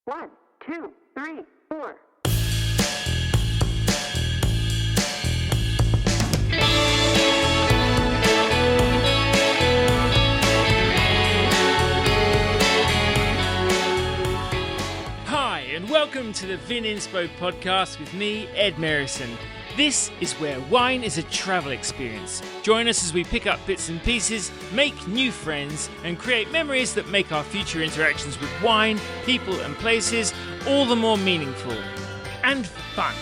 1, 2, 3, 4. Hi, and welcome to the Vininspo podcast with me, Ed Merrison. This is where wine is a travel experience. Join us as we pick up bits and pieces, make new friends, and create memories that make our future interactions with wine, people, and places all the more meaningful and fun.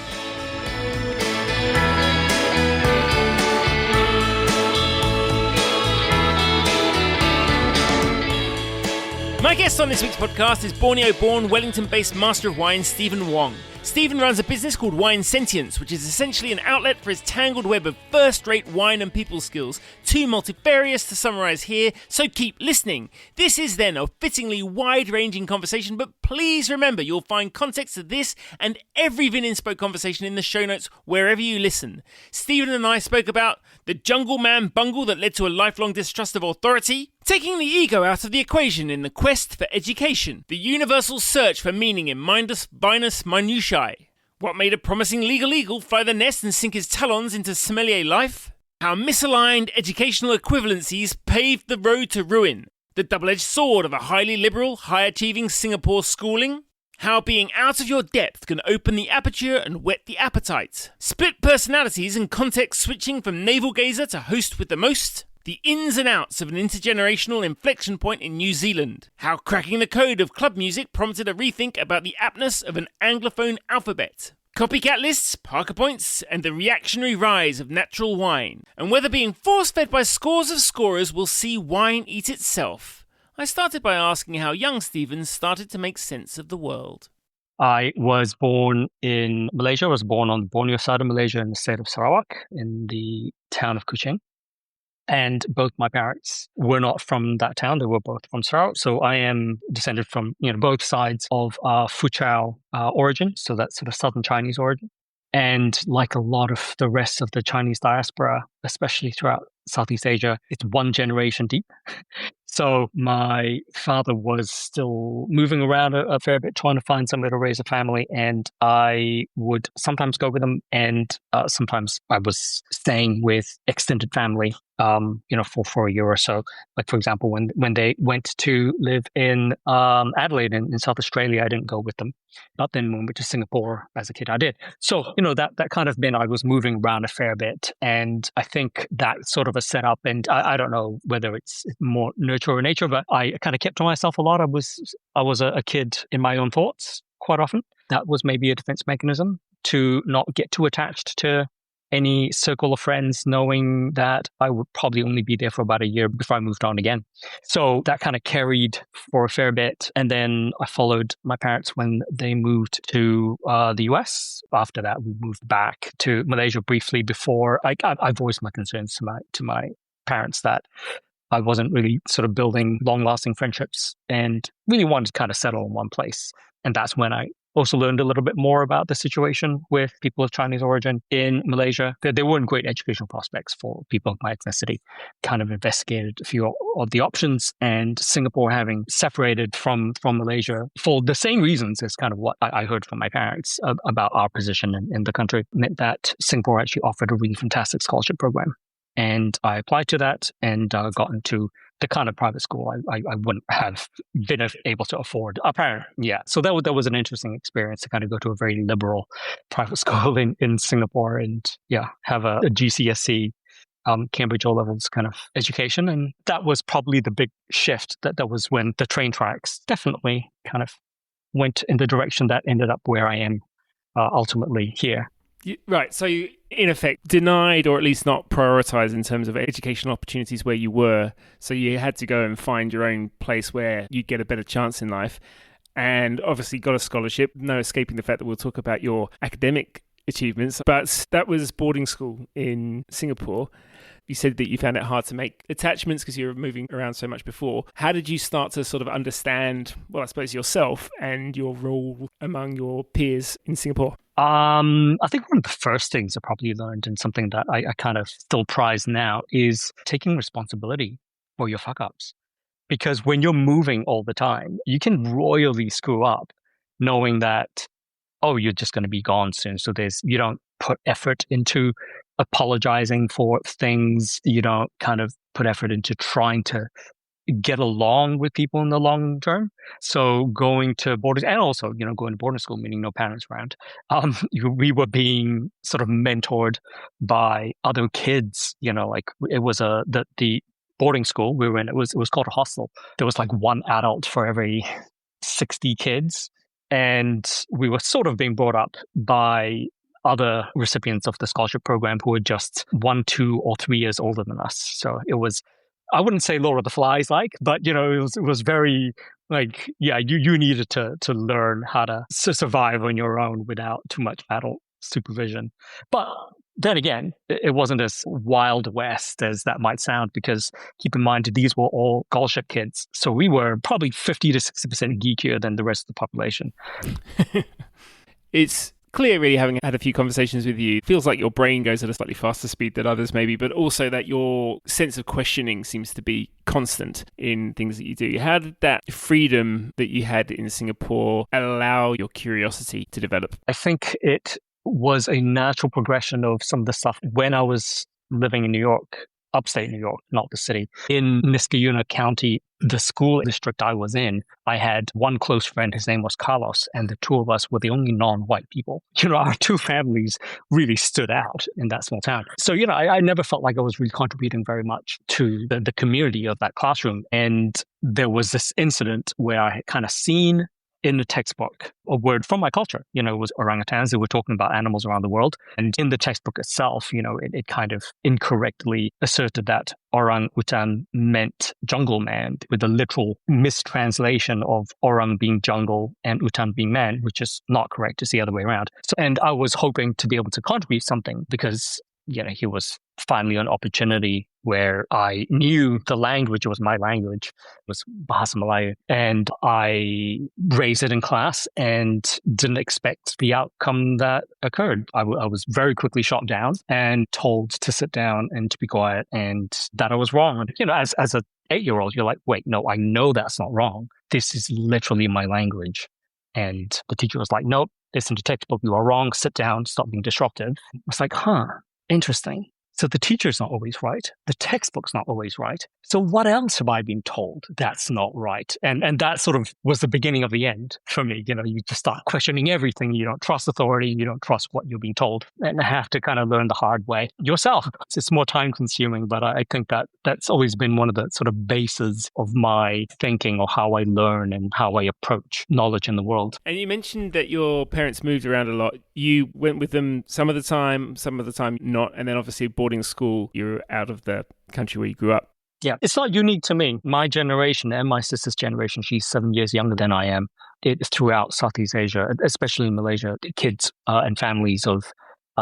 My guest on this week's podcast is Borneo-born, Wellington-based Master of Wine, Stephen Wong. Stephen runs a business called Wine Sentience, which is essentially an outlet for his tangled web of first-rate wine and people skills, too multifarious to summarise here, so keep listening. This is then a fittingly wide-ranging conversation, but please remember you'll find context to this and every Vininspo conversation in the show notes wherever you listen. Stephen and I spoke about the jungle man bungle that led to a lifelong distrust of authority, taking the ego out of the equation in the quest for education, the universal search for meaning in mindless, vinous minutiae, what made a promising legal eagle fly the nest and sink his talons into sommelier life, how misaligned educational equivalencies paved the road to ruin, the double-edged sword of a highly liberal, high-achieving Singapore schooling, how being out of your depth can open the aperture and whet the appetite, split personalities and context switching from navel-gazer to host with the most, the ins and outs of an intergenerational inflection point in New Zealand, how cracking the code of club music prompted a rethink about the aptness of an anglophone alphabet, copycat lists, Parker points, and the reactionary rise of natural wine, and whether being force-fed by scores of scorers will see wine eat itself. I started by asking how young Stephen started to make sense of the world. I was born in Malaysia. I was born on the Borneo side of Malaysia in the state of Sarawak in the town of Kuching. And both my parents were not from that town. They were both from Sarawak. So I am descended from, both sides of Fuchao origin. So that's sort of southern Chinese origin. And like a lot of the rest of the Chinese diaspora, especially throughout Southeast Asia, it's one generation deep. So my father was still moving around a fair bit, trying to find somewhere to raise a family. And I would sometimes go with him. And sometimes I was staying with extended family, for a year or so. Like, for example, when they went to live in Adelaide in South Australia, I didn't go with them. But then when we went to Singapore as a kid, I did. So, that kind of meant I was moving around a fair bit. And I think that sort of a setup, and I don't know whether it's more nurture or nature, but I kind of kept to myself a lot. I was a kid in my own thoughts quite often. That was maybe a defense mechanism to not get too attached to any circle of friends, knowing that I would probably only be there for about a year before I moved on again. So that kind of carried for a fair bit. And then I followed my parents when they moved to the US. After that, we moved back to Malaysia briefly before I voiced my concerns to my parents that I wasn't really sort of building long-lasting friendships and really wanted to kind of settle in one place. And that's when I also learned a little bit more about the situation with people of Chinese origin in Malaysia. There weren't great educational prospects for people of my ethnicity. Kind of investigated a few of the options, and Singapore, having separated from Malaysia for the same reasons as kind of what I heard from my parents about our position in the country, meant that Singapore actually offered a really fantastic scholarship program. And I applied to that and got into the kind of private school I wouldn't have been able to afford. Apparently, yeah. So that was an interesting experience to kind of go to a very liberal private school in Singapore and, have a GCSE, Cambridge O-levels kind of education. And that was probably the big shift. That was when the train tracks definitely kind of went in the direction that ended up where I am ultimately here. Right, so you, in effect, denied or at least not prioritised in terms of educational opportunities where you were. So you had to go and find your own place where you'd get a better chance in life. And obviously got a scholarship, no escaping the fact that we'll talk about your academic achievements. But that was boarding school in Singapore. You said that you found it hard to make attachments because you were moving around so much before. How did you start to sort of understand, well, I suppose yourself and your role among your peers in Singapore? I think one of the first things I probably learned, and something that I kind of still prize now, is taking responsibility for your fuck-ups. Because when you're moving all the time, you can royally screw up. knowing that, oh, you're just going to be gone soon. So you don't put effort into apologizing for things. You don't kind of put effort into trying to get along with people in the long term. So going to boarding, and also, going to boarding school, meaning no parents around, we were being sort of mentored by other kids, like it was the boarding school we were in, it was called a hostel. There was like one adult for every 60 kids. And we were sort of being brought up by other recipients of the scholarship program who were just 1, 2, or 3 years older than us. So it was, I wouldn't say Lord of the Flies like, but it was very like, yeah, you needed to learn how to survive on your own without too much adult supervision. But then again, it wasn't as Wild West as that might sound, because keep in mind, these were all scholarship kids. So we were probably 50 to 60% geekier than the rest of the population. It's clear, really, having had a few conversations with you, it feels like your brain goes at a slightly faster speed than others maybe, but also that your sense of questioning seems to be constant in things that you do. How did that freedom that you had in Singapore allow your curiosity to develop? I think it was a natural progression of some of the stuff when I was living in New York, upstate New York, not the city. In Niskayuna County, the school district I was in, I had one close friend. His name was Carlos, and the two of us were the only non-white people. Our two families really stood out in that small town. So, I never felt like I was really contributing very much to the community of that classroom. And there was this incident where I had kind of seen in the textbook a word from my culture. It was orangutans. They were talking about animals around the world. And in the textbook itself, it kind of incorrectly asserted that orangutan meant jungle man, with a literal mistranslation of orang being jungle and utan being man, which is not correct. It's the other way around. And I was hoping to be able to contribute something because, he was finally an opportunity where I knew the language was my language, it was Bahasa Melayu, and I raised it in class and didn't expect the outcome that occurred. I was very quickly shot down and told to sit down and to be quiet, and that I was wrong. As a 8-year-old, you're like, wait, no, I know that's not wrong. This is literally my language. And the teacher was like, nope, listen to textbook, you are wrong, sit down, stop being disruptive. I was like, interesting. So the teacher's not always right. The textbook's not always right. So what else have I been told that's not right? And that sort of was the beginning of the end for me. You just start questioning everything. You don't trust authority. You don't trust what you're being told, and have to kind of learn the hard way yourself. It's more time consuming, but I think that's always been one of the sort of bases of my thinking, or how I learn and how I approach knowledge in the world. And you mentioned that your parents moved around a lot. You went with them some of the time not, and then obviously boarding school, you're out of the country where you grew up. Yeah, it's not unique to me. My generation and my sister's generation, she's 7 years younger than I am. It's throughout Southeast Asia, especially in Malaysia. Kids and families of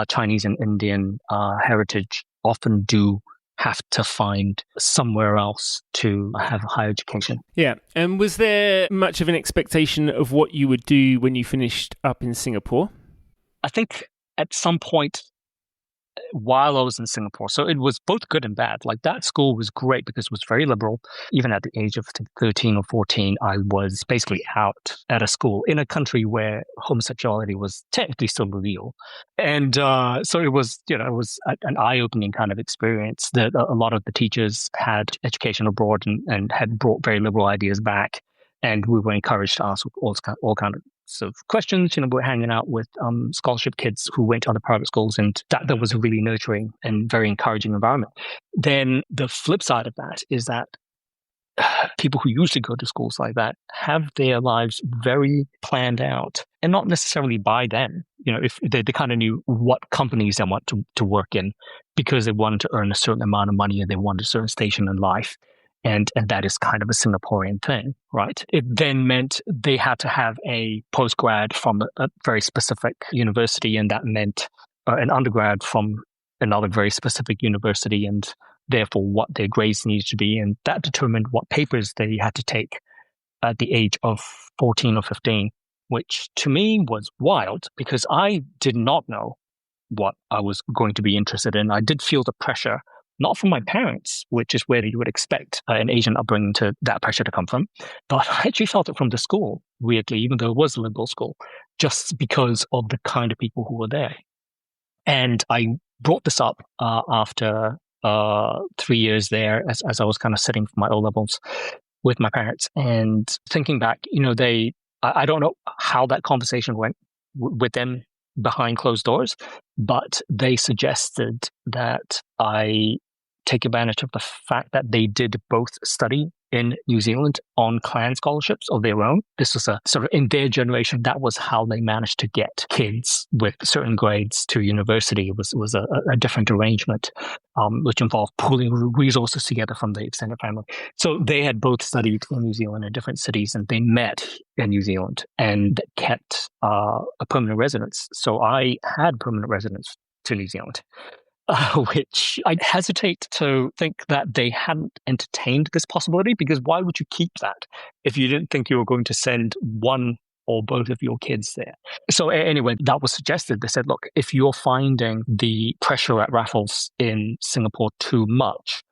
Chinese and Indian heritage often do have to find somewhere else to have higher education. Yeah. And was there much of an expectation of what you would do when you finished up in Singapore? I think at some point while I was in Singapore, so it was both good and bad. Like, that school was great because it was very liberal. Even at the age of 13 or 14, I was basically out at a school in a country where homosexuality was technically still illegal. And so it was, it was an eye-opening kind of experience that a lot of the teachers had education abroad and had brought very liberal ideas back. And we were encouraged to ask all kinds of questions. We're hanging out with scholarship kids who went to other private schools, and that was a really nurturing and very encouraging environment. Then the flip side of that is that people who usually go to schools like that have their lives very planned out, and not necessarily by them. If they kind of knew what companies they want to work in, because they wanted to earn a certain amount of money and they wanted a certain station in life. And that is kind of a Singaporean thing, right? It then meant they had to have a postgrad from a very specific university, and that meant an undergrad from another very specific university, and therefore what their grades needed to be. And that determined what papers they had to take at the age of 14 or 15, which to me was wild because I did not know what I was going to be interested in. I did feel the pressure not from my parents, which is where you would expect an Asian upbringing to that pressure to come from, but I actually felt it from the school, weirdly, even though it was a liberal school, just because of the kind of people who were there. And I brought this up after 3 years there as I was kind of sitting for my O-levels with my parents and thinking back, I don't know how that conversation went with them behind closed doors, but they suggested that I take advantage of the fact that they did both study in New Zealand on clan scholarships of their own. This was a sort of in their generation, that was how they managed to get kids with certain grades to university. It was a different arrangement, which involved pooling resources together from the extended family. So they had both studied in New Zealand in different cities, and they met in New Zealand and kept a permanent residence. So I had permanent residence to New Zealand. Which I hesitate to think that they hadn't entertained this possibility, because why would you keep that if you didn't think you were going to send one or both of your kids there? So anyway, that was suggested. They said, look, if you're finding the pressure at Raffles in Singapore too much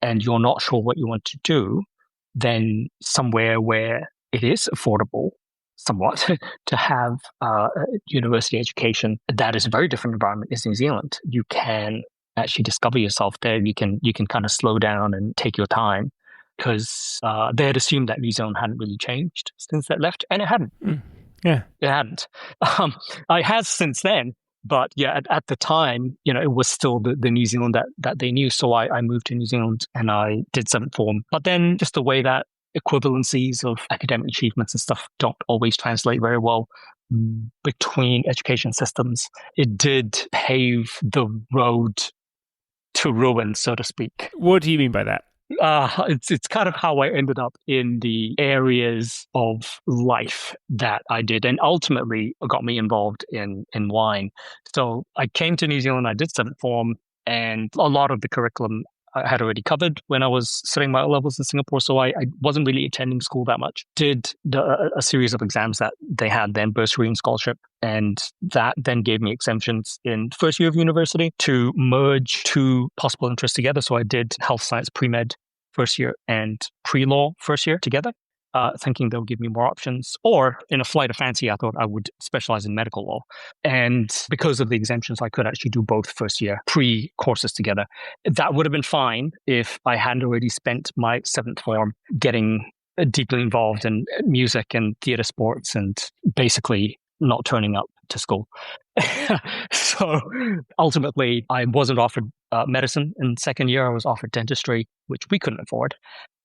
and you're not sure what you want to do, then somewhere where it is affordable somewhat to have a university education that is a very different environment is New Zealand. You can actually discover yourself there. You can kind of slow down and take your time, because they had assumed that New Zealand hadn't really changed since that left, and it hadn't. Yeah, it hadn't. I has since then, but yeah, at the time, it was still the New Zealand that they knew. So I moved to New Zealand and I did seventh form. But then just the way that equivalencies of academic achievements and stuff don't always translate very well between education systems. It did pave the road to ruin, so to speak. What do you mean by that? It's kind of how I ended up in the areas of life that I did, and ultimately got me involved in wine. So I came to New Zealand, I did seventh form, and a lot of the curriculum I had already covered when I was studying my O-levels in Singapore, so I wasn't really attending school that much. Did a series of exams that they had then, bursary and scholarship, and that then gave me exemptions in first year of university to merge two possible interests together. So I did health science pre-med first year and pre-law first year together, thinking they'll give me more options. Or in a flight of fancy, I thought I would specialize in medical law. And because of the exemptions, I could actually do both first year pre-courses together. That would have been fine if I hadn't already spent my seventh form getting deeply involved in music and theatre sports and basically not turning up to school. So ultimately, I wasn't offered medicine in second year. I was offered dentistry, which we couldn't afford.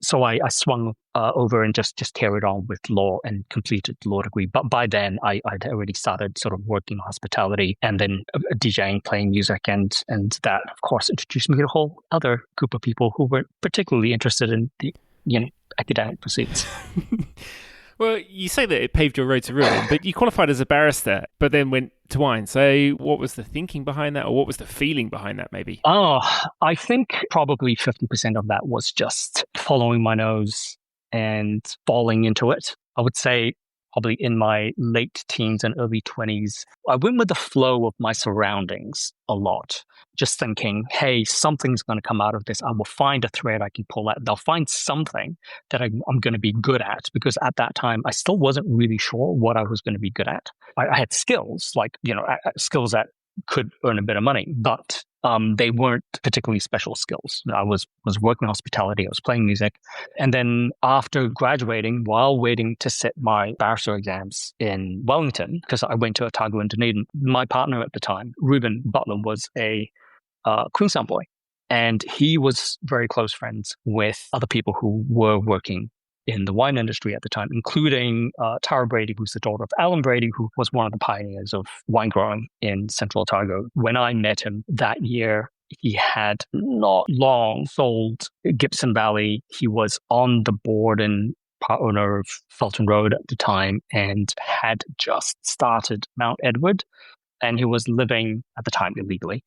So I swung over and just carried on with law and completed the law degree. But by then, I'd already started sort of working in hospitality and then DJing, playing music. And that, of course, introduced me to a whole other group of people who were particularly interested in the academic pursuits. Well, you say that it paved your road to ruin, but you qualified as a barrister, but then went to wine. So what was the thinking behind that, or what was the feeling behind that, maybe? I think probably 50% of that was just following my nose and falling into it. I would say probably in my late teens and early 20s, I went with the flow of my surroundings a lot. Just thinking, hey, something's going to come out of this. I will find a thread I can pull at. They'll find something that I'm going to be good at, because at that time, I still wasn't really sure what I was going to be good at. I had skills, like, skills that could earn a bit of money, but they weren't particularly special skills. I was working in hospitality, I was playing music. And then after graduating, while waiting to sit my barrister exams in Wellington, because I went to Otago and Dunedin, my partner at the time, Ruben Butler, was a Queenstown boy. And he was very close friends with other people who were working in the wine industry at the time, including Tara Brady, who's the daughter of Alan Brady, who was one of the pioneers of wine growing in Central Otago. When I met him that year, he had not long sold Gibson Valley. He was on the board and part owner of Felton Road at the time and had just started Mount Edward. And he was living at the time illegally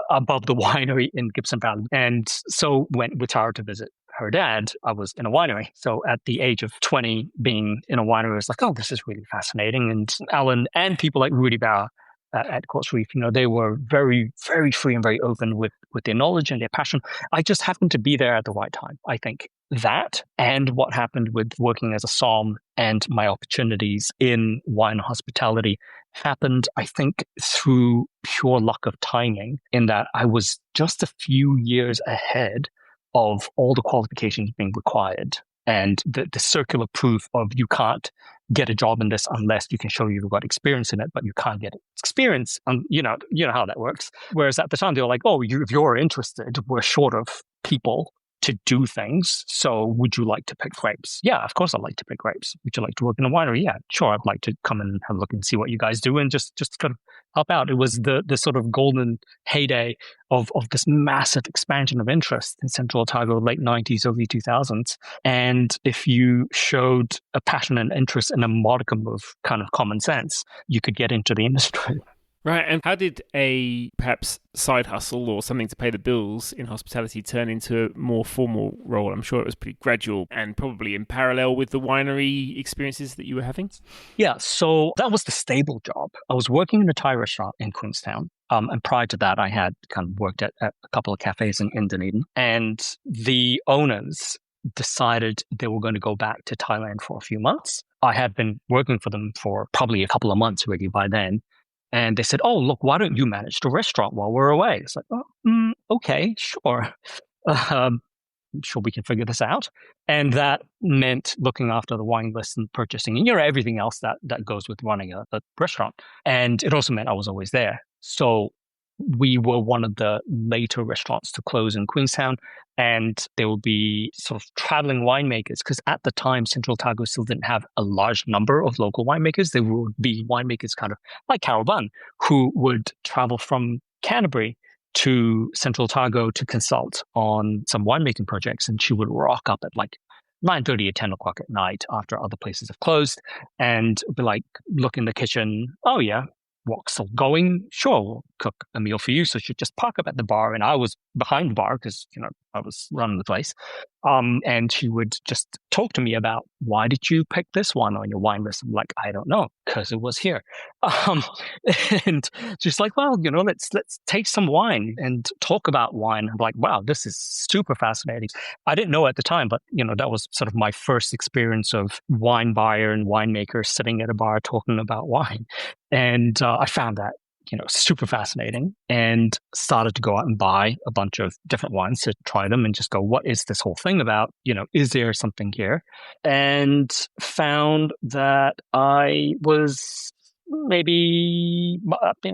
above the winery in Gibson Valley. And so went with Tara to visit her dad. I was in a winery. So at the age of 20, being in a winery, I was like, oh, this is really fascinating. And Alan and people like Rudy Bauer at Courts Reef. They were very, very free and very open with their knowledge and their passion. I just happened to be there at the right time, I think. That and what happened with working as a som and my opportunities in wine hospitality happened, I think, through pure luck of timing, in that I was just a few years ahead of all the qualifications being required. And the circular proof of you can't get a job in this unless you can show you've got experience in it, but you can't get experience. And you know how that works. Whereas at the time they were like, oh, if you're interested, we're short of people to do things. So would you like to pick grapes? Yeah, of course I'd like to pick grapes. Would you like to work in a winery? Yeah, sure. I'd like to come and have a look and see what you guys do and just kind of help out. It was the sort of golden heyday of this massive expansion of interest in Central Otago, late 90s, early 2000s. And if you showed a passion and interest and a modicum of kind of common sense, you could get into the industry. Right, and how did a perhaps side hustle or something to pay the bills in hospitality turn into a more formal role? I'm sure it was pretty gradual and probably in parallel with the winery experiences that you were having. Yeah, so that was the stable job. I was working in a Thai restaurant in Queenstown. And prior to that, I had kind of worked at a couple of cafes in Dunedin. And the owners decided they were going to go back to Thailand for a few months. I had been working for them for probably a couple of months already by then. And they said, oh, look, why don't you manage the restaurant while we're away? It's like, oh, okay, sure. I'm sure we can figure this out. And that meant looking after the wine list and purchasing and everything else that goes with running a restaurant. And it also meant I was always there. So we were one of the later restaurants to close in Queenstown, and there will be sort of traveling winemakers, because at the time, Central Otago still didn't have a large number of local winemakers. There would be winemakers kind of like Carol Bunn, who would travel from Canterbury to Central Otago to consult on some winemaking projects, and she would rock up at like 9:30 or 10 o'clock at night after other places have closed and be like, look in the kitchen, oh yeah, what's still going? Sure, we'll cook a meal for you. So she'd just park up at the bar, and I was behind the bar because, I was running the place. And she would just talk to me about, why did you pick this one on your wine list? I'm like, I don't know, because it was here. And she's like, well, let's taste some wine and talk about wine. I'm like, wow, this is super fascinating. I didn't know at the time, but, that was sort of my first experience of wine buyer and winemaker sitting at a bar talking about wine. And I found that, super fascinating, and started to go out and buy a bunch of different wines to try them and just go, what is this whole thing about? Is there something here? And found that I was maybe,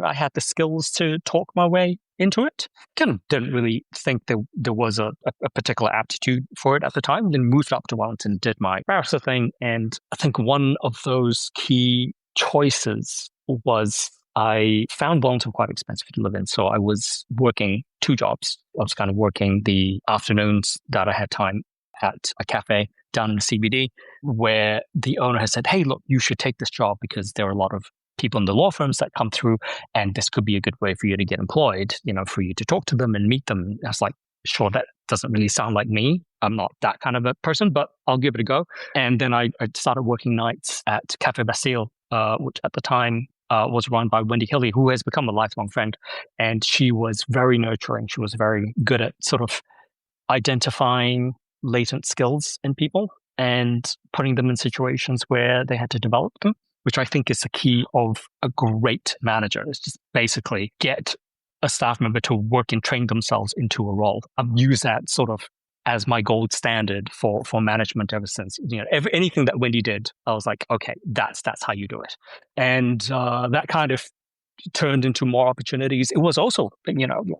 I had the skills to talk my way into it. Kind of didn't really think there was a particular aptitude for it at the time. Then moved up to Wellington, did my barrister thing. And I think one of those key choices was I found Wellington quite expensive to live in. So I was working two jobs. I was kind of working the afternoons that I had time at a cafe down in the CBD, where the owner has said, hey, look, you should take this job because there are a lot of people in the law firms that come through, and this could be a good way for you to get employed, for you to talk to them and meet them. And I was like, sure, that doesn't really sound like me. I'm not that kind of a person, but I'll give it a go. And then I started working nights at Cafe Bastille, which at the time was run by Wendy Hilly, who has become a lifelong friend. And she was very nurturing. She was very good at sort of identifying latent skills in people and putting them in situations where they had to develop them, which I think is the key of a great manager. Is just basically get a staff member to work and train themselves into a role. I've used that sort of as my gold standard for management ever since. Anything that Wendy did, I was like, okay, that's how you do it. And that kind of turned into more opportunities. It was also,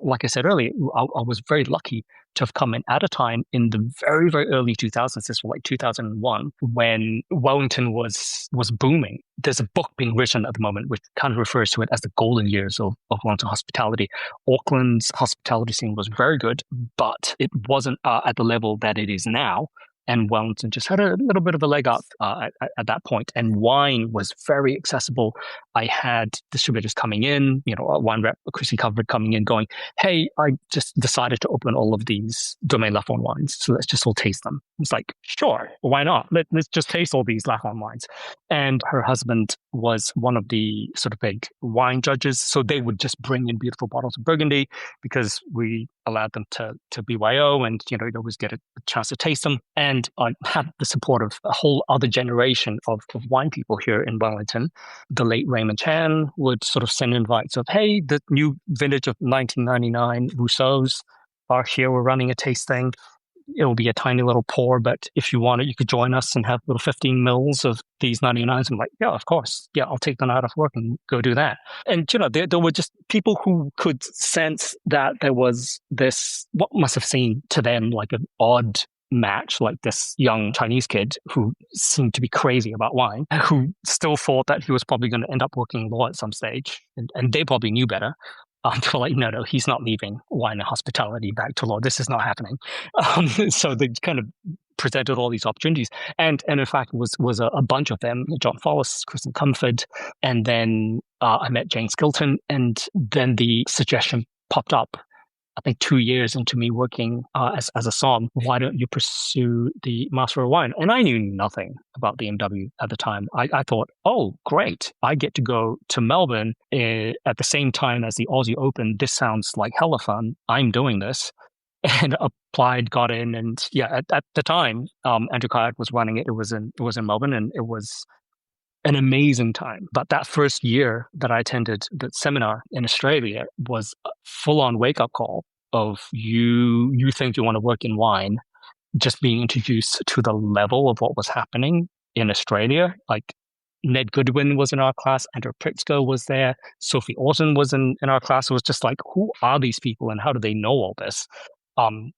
like I said earlier, I was very lucky to have come in at a time in the very, very early 2000s. This was like 2001, when Wellington was booming. There's a book being written at the moment which kind of refers to it as the golden years of Wellington hospitality. Auckland's hospitality scene was very good, but it wasn't at the level that it is now. and Wellington just had a little bit of a leg up at that point. And wine was very accessible. I had distributors coming in, a wine rep, Chrissy Covered, coming in going, hey, I just decided to open all of these Domaine Lafon wines, so let's just all taste them. It's like, sure, why not? Let's just taste all these Lafon wines. And her husband was one of the sort of big wine judges, so they would just bring in beautiful bottles of Burgundy because we allowed them to BYO, and you'd always get a chance to taste them. And I had the support of a whole other generation of wine people here in Wellington. The late Raymond Chan would sort of send invites of, hey, the new vintage of 1999 Rousseau's are here. We're running a tasting. It'll be a tiny little pour, but if you want it, you could join us and have little 15 mils of these 99s. I'm like, yeah, of course. Yeah, I'll take them out of work and go do that. And, there were just people who could sense that there was this, what must have seemed to them like an odd match, like this young Chinese kid who seemed to be crazy about wine, who still thought that he was probably going to end up working law at some stage. And they probably knew better. They're like, no, he's not leaving wine and hospitality back to law. This is not happening. So they kind of presented all these opportunities. And in fact, was a bunch of them, John Follis, Kristen Comfort, and then I met Jane Skilton, and then the suggestion popped up, I think 2 years into me working as a SOM, why don't you pursue the Master of Wine? And I knew nothing about the MW at the time. I thought, oh, great. I get to go to Melbourne at the same time as the Aussie Open. This sounds like hella fun. I'm doing this. And applied, got in. And yeah, at the time, Andrew Kayat was running it. It was in Melbourne, and it was an amazing time. But that first year that I attended the seminar in Australia was a full-on wake-up call of you think you want to work in wine, just being introduced to the level of what was happening in Australia. Like Ned Goodwin was in our class, Andrew Pritzker was there, Sophie Orton was in our class. It was just like, who are these people and how do they know all this? And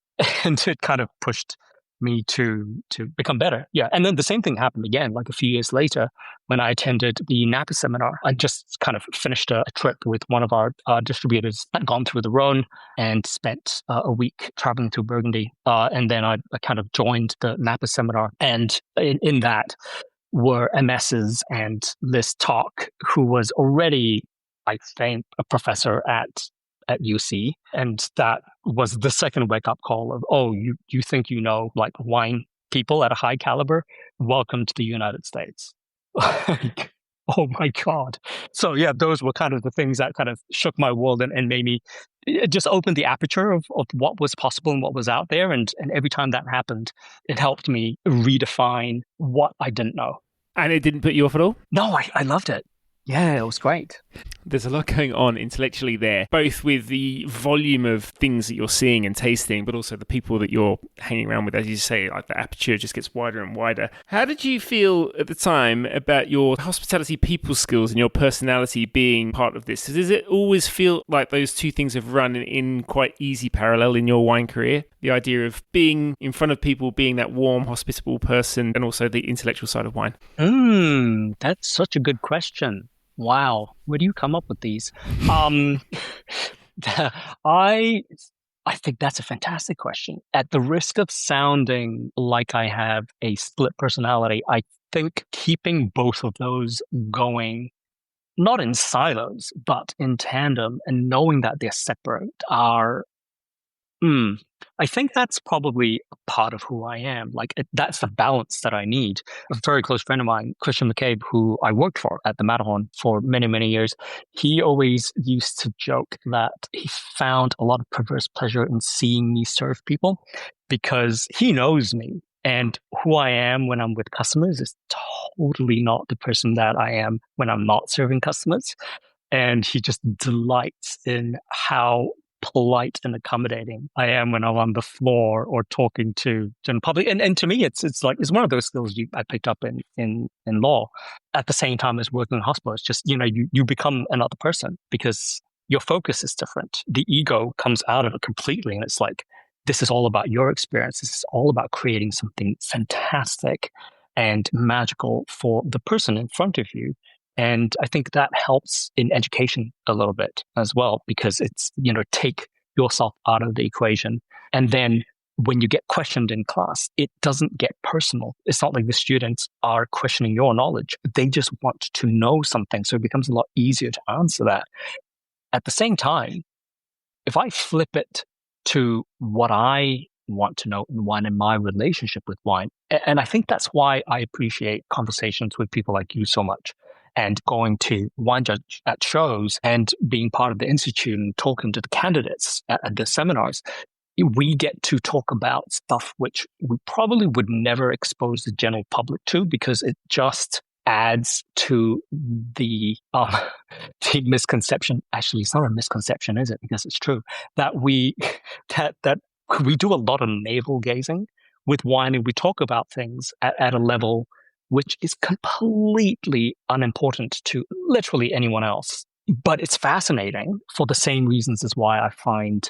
it kind of pushed me to become better. Yeah. And then the same thing happened again, like a few years later when I attended the Napa seminar. I just kind of finished a trip with one of our distributors. I'd gone through the Rhone and spent a week traveling through Burgundy. And then I kind of joined the Napa seminar. And in that were MSs and Liz Talk, who was already, I think, a professor at UC. And that was the second wake-up call of, oh, you think you know like wine people at a high caliber? Welcome to the United States. Like, oh my God. So yeah, those were kind of the things that kind of shook my world and made me, it just opened the aperture of what was possible and what was out there. And every time that happened, it helped me redefine what I didn't know. And it didn't put you off at all? No, I loved it. Yeah, it was great. There's a lot going on intellectually there, both with the volume of things that you're seeing and tasting, but also the people that you're hanging around with. As you say, like the aperture just gets wider and wider. How did you feel at the time about your hospitality people skills and your personality being part of this? Does it always feel like those two things have run in quite easy parallel in your wine career? The idea of being in front of people, being that warm, hospitable person, and also the intellectual side of wine? That's such a good question. Wow, where do you come up with these? I think that's a fantastic question. At the risk of sounding like I have a split personality, I think keeping both of those going, not in silos, but in tandem, and knowing that they're separate are, I think that's probably a part of who I am. That's the balance that I need. A very close friend of mine, Christian McCabe, who I worked for at the Matterhorn for many, many years, he always used to joke that he found a lot of perverse pleasure in seeing me serve people because he knows me. And who I am when I'm with customers is totally not the person that I am when I'm not serving customers. And he just delights in how polite and accommodating I am when I'm on the floor or talking to general public. And to me, it's one of those skills I picked up in law at the same time as working in hospital. It's just, you become another person because your focus is different. The ego comes out of it completely. And it's like, this is all about your experience. This is all about creating something fantastic and magical for the person in front of you. And I think that helps in education a little bit as well, because it's, take yourself out of the equation and then when you get questioned in class, it doesn't get personal. It's not like the students are questioning your knowledge. They just want to know something. So it becomes a lot easier to answer that. At the same time, if I flip it to what I want to know in wine and my relationship with wine, and I think that's why I appreciate conversations with people like you so much, and going to wine judge at shows and being part of the institute and talking to the candidates at the seminars. We get to talk about stuff which we probably would never expose the general public to, because it just adds to the misconception. Actually, it's not a misconception, is it? Because it's true that we do a lot of navel gazing with wine, and we talk about things at a level which is completely unimportant to literally anyone else. But it's fascinating for the same reasons as why I find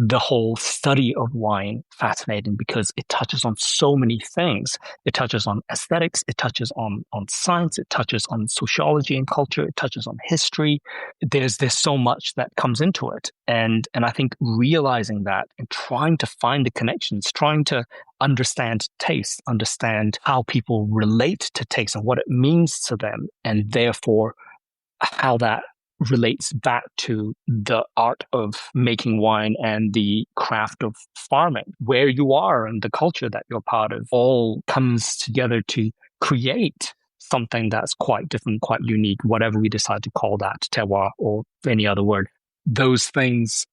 the whole study of wine fascinating, because it touches on so many things. It touches on aesthetics, it touches on science, it touches on sociology and culture, it touches on history. There's so much that comes into it. And I think realizing that and trying to find the connections, trying to understand taste, understand how people relate to taste and what it means to them, and therefore how that relates back to the art of making wine and the craft of farming, where you are and the culture that you're part of, all comes together to create something that's quite different, quite unique, whatever we decide to call that, terroir or any other word. Those things,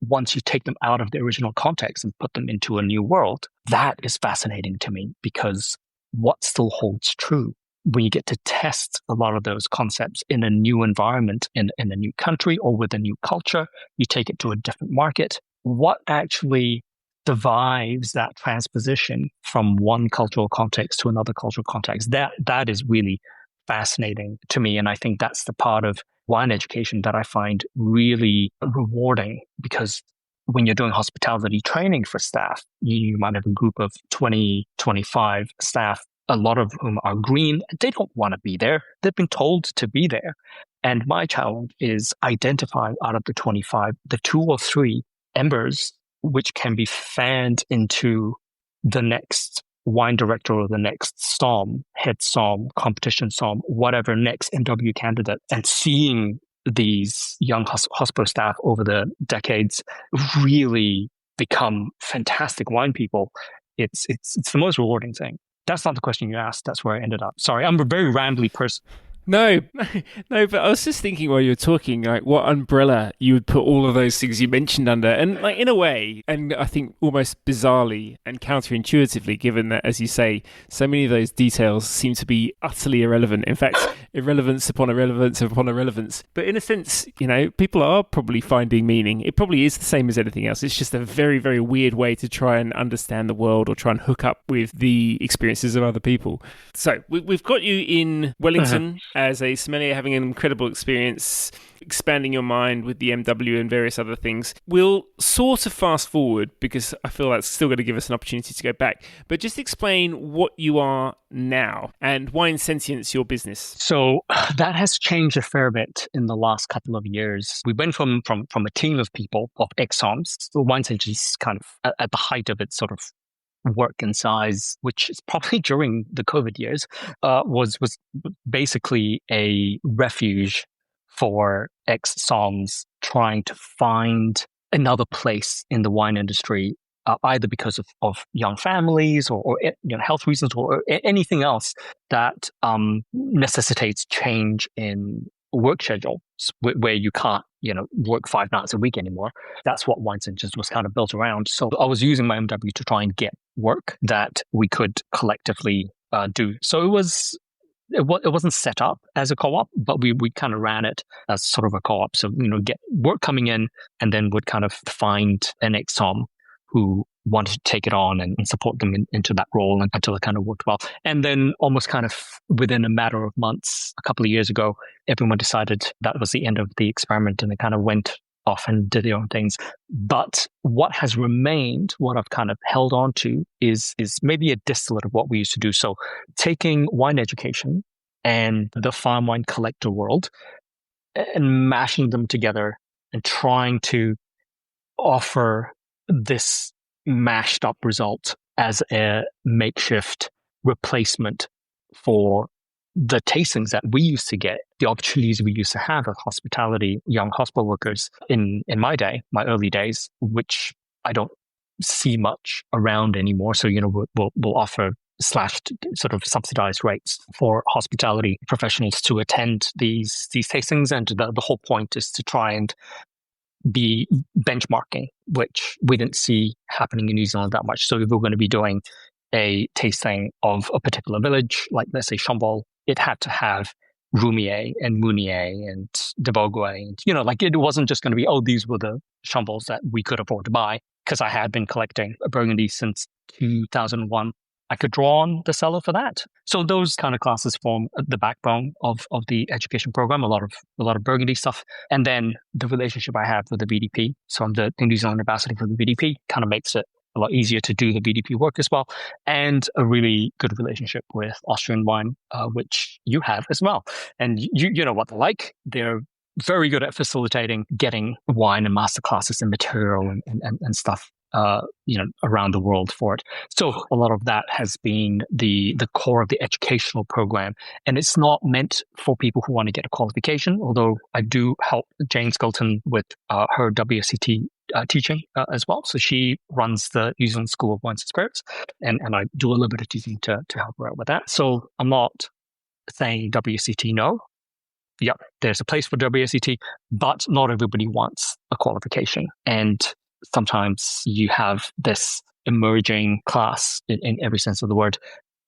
once you take them out of the original context and put them into a new world, that is fascinating to me, because what still holds true when you get to test a lot of those concepts in a new environment, in a new country or with a new culture, you take it to a different market. What actually survives that transposition from one cultural context to another cultural context? That is really fascinating to me. And I think that's the part of wine education that I find really rewarding, because when you're doing hospitality training for staff, you might have a group of 20, 25 staff, a lot of whom are green. They don't want to be there. They've been told to be there. And my challenge is identifying out of the 25, the 2 or 3 embers which can be fanned into the next wine director or the next SOM, head SOM, competition SOM, whatever, next NW candidate, and seeing these young hospital staff over the decades really become fantastic wine people. It's the most rewarding thing. That's not the question you asked. That's where I ended up. Sorry, I'm a very rambly person. No, but I was just thinking while you were talking, like, what umbrella you would put all of those things you mentioned under. And like, in a way, and I think almost bizarrely and counterintuitively, given that, as you say, so many of those details seem to be utterly irrelevant. In fact, irrelevance upon irrelevance upon irrelevance. But in a sense, people are probably finding meaning. It probably is the same as anything else. It's just a very, very weird way to try and understand the world or try and hook up with the experiences of other people. So we've got you in Wellington as a sommelier, having an incredible experience, expanding your mind with the MW and various other things. We'll sort of fast forward, because I feel that's still going to give us an opportunity to go back. But just explain what you are now and Wine Sentience, your business. So that has changed a fair bit in the last couple of years. We went from a team of people, of ex-SOMs. So Wine Sentience kind of at the height of its sort of work and size, which is probably during the COVID years, was basically a refuge for ex-SOMs trying to find another place in the wine industry, either because of young families or health reasons or anything else that necessitates change in work schedule, where you can't work 5 nights a week anymore. That's what Wine Sentience was kind of built around. So I was using my MW to try and get work that we could collectively do. So it wasn't set up as a co-op, but we kind of ran it as sort of a co-op. So get work coming in, and then would kind of find an ex-SOM who wanted to take it on and support them into that role until it kind of worked well. And then almost kind of within a matter of months, a couple of years ago, everyone decided that was the end of the experiment, and they kind of went off and did their own things. But what has remained, what I've kind of held on to, is maybe a distillate of what we used to do. So taking wine education and the farm wine collector world and mashing them together and trying to offer this mashed up result as a makeshift replacement for the tastings that we used to get, the opportunities we used to have as hospitality, young hospital workers in my day, my early days, which I don't see much around anymore. So, we'll offer slashed sort of subsidized rates for hospitality professionals to attend these tastings. And the whole point is to try and be benchmarking, which we didn't see happening in New Zealand that much. So if we're going to be doing a tasting of a particular village, like let's say Chambol, it had to have Roumier and Mounier and de Bourgogne. And, it wasn't just going to be, these were the Chambols that we could afford to buy, because I had been collecting Burgundy since 2001. I could draw on the cellar for that. So those kind of classes form the backbone of the education program, a lot of Burgundy stuff. And then the relationship I have with the BDP. So I'm the New Zealand ambassador for the BDP, kind of makes it a lot easier to do the BDP work as well. And a really good relationship with Austrian wine, which you have as well. And you know what they're like. They're very good at facilitating getting wine and masterclasses and material and stuff around the world for it. So a lot of that has been the core of the educational program. And it's not meant for people who want to get a qualification, although I do help Jane Skelton with her WSET teaching as well. So she runs the New Zealand School of Wines and Spirits, and I do a little bit of teaching to help her out with that. So I'm not saying WSET no. Yep, there's a place for WSET, but not everybody wants a qualification. And sometimes you have this emerging class, in every sense of the word,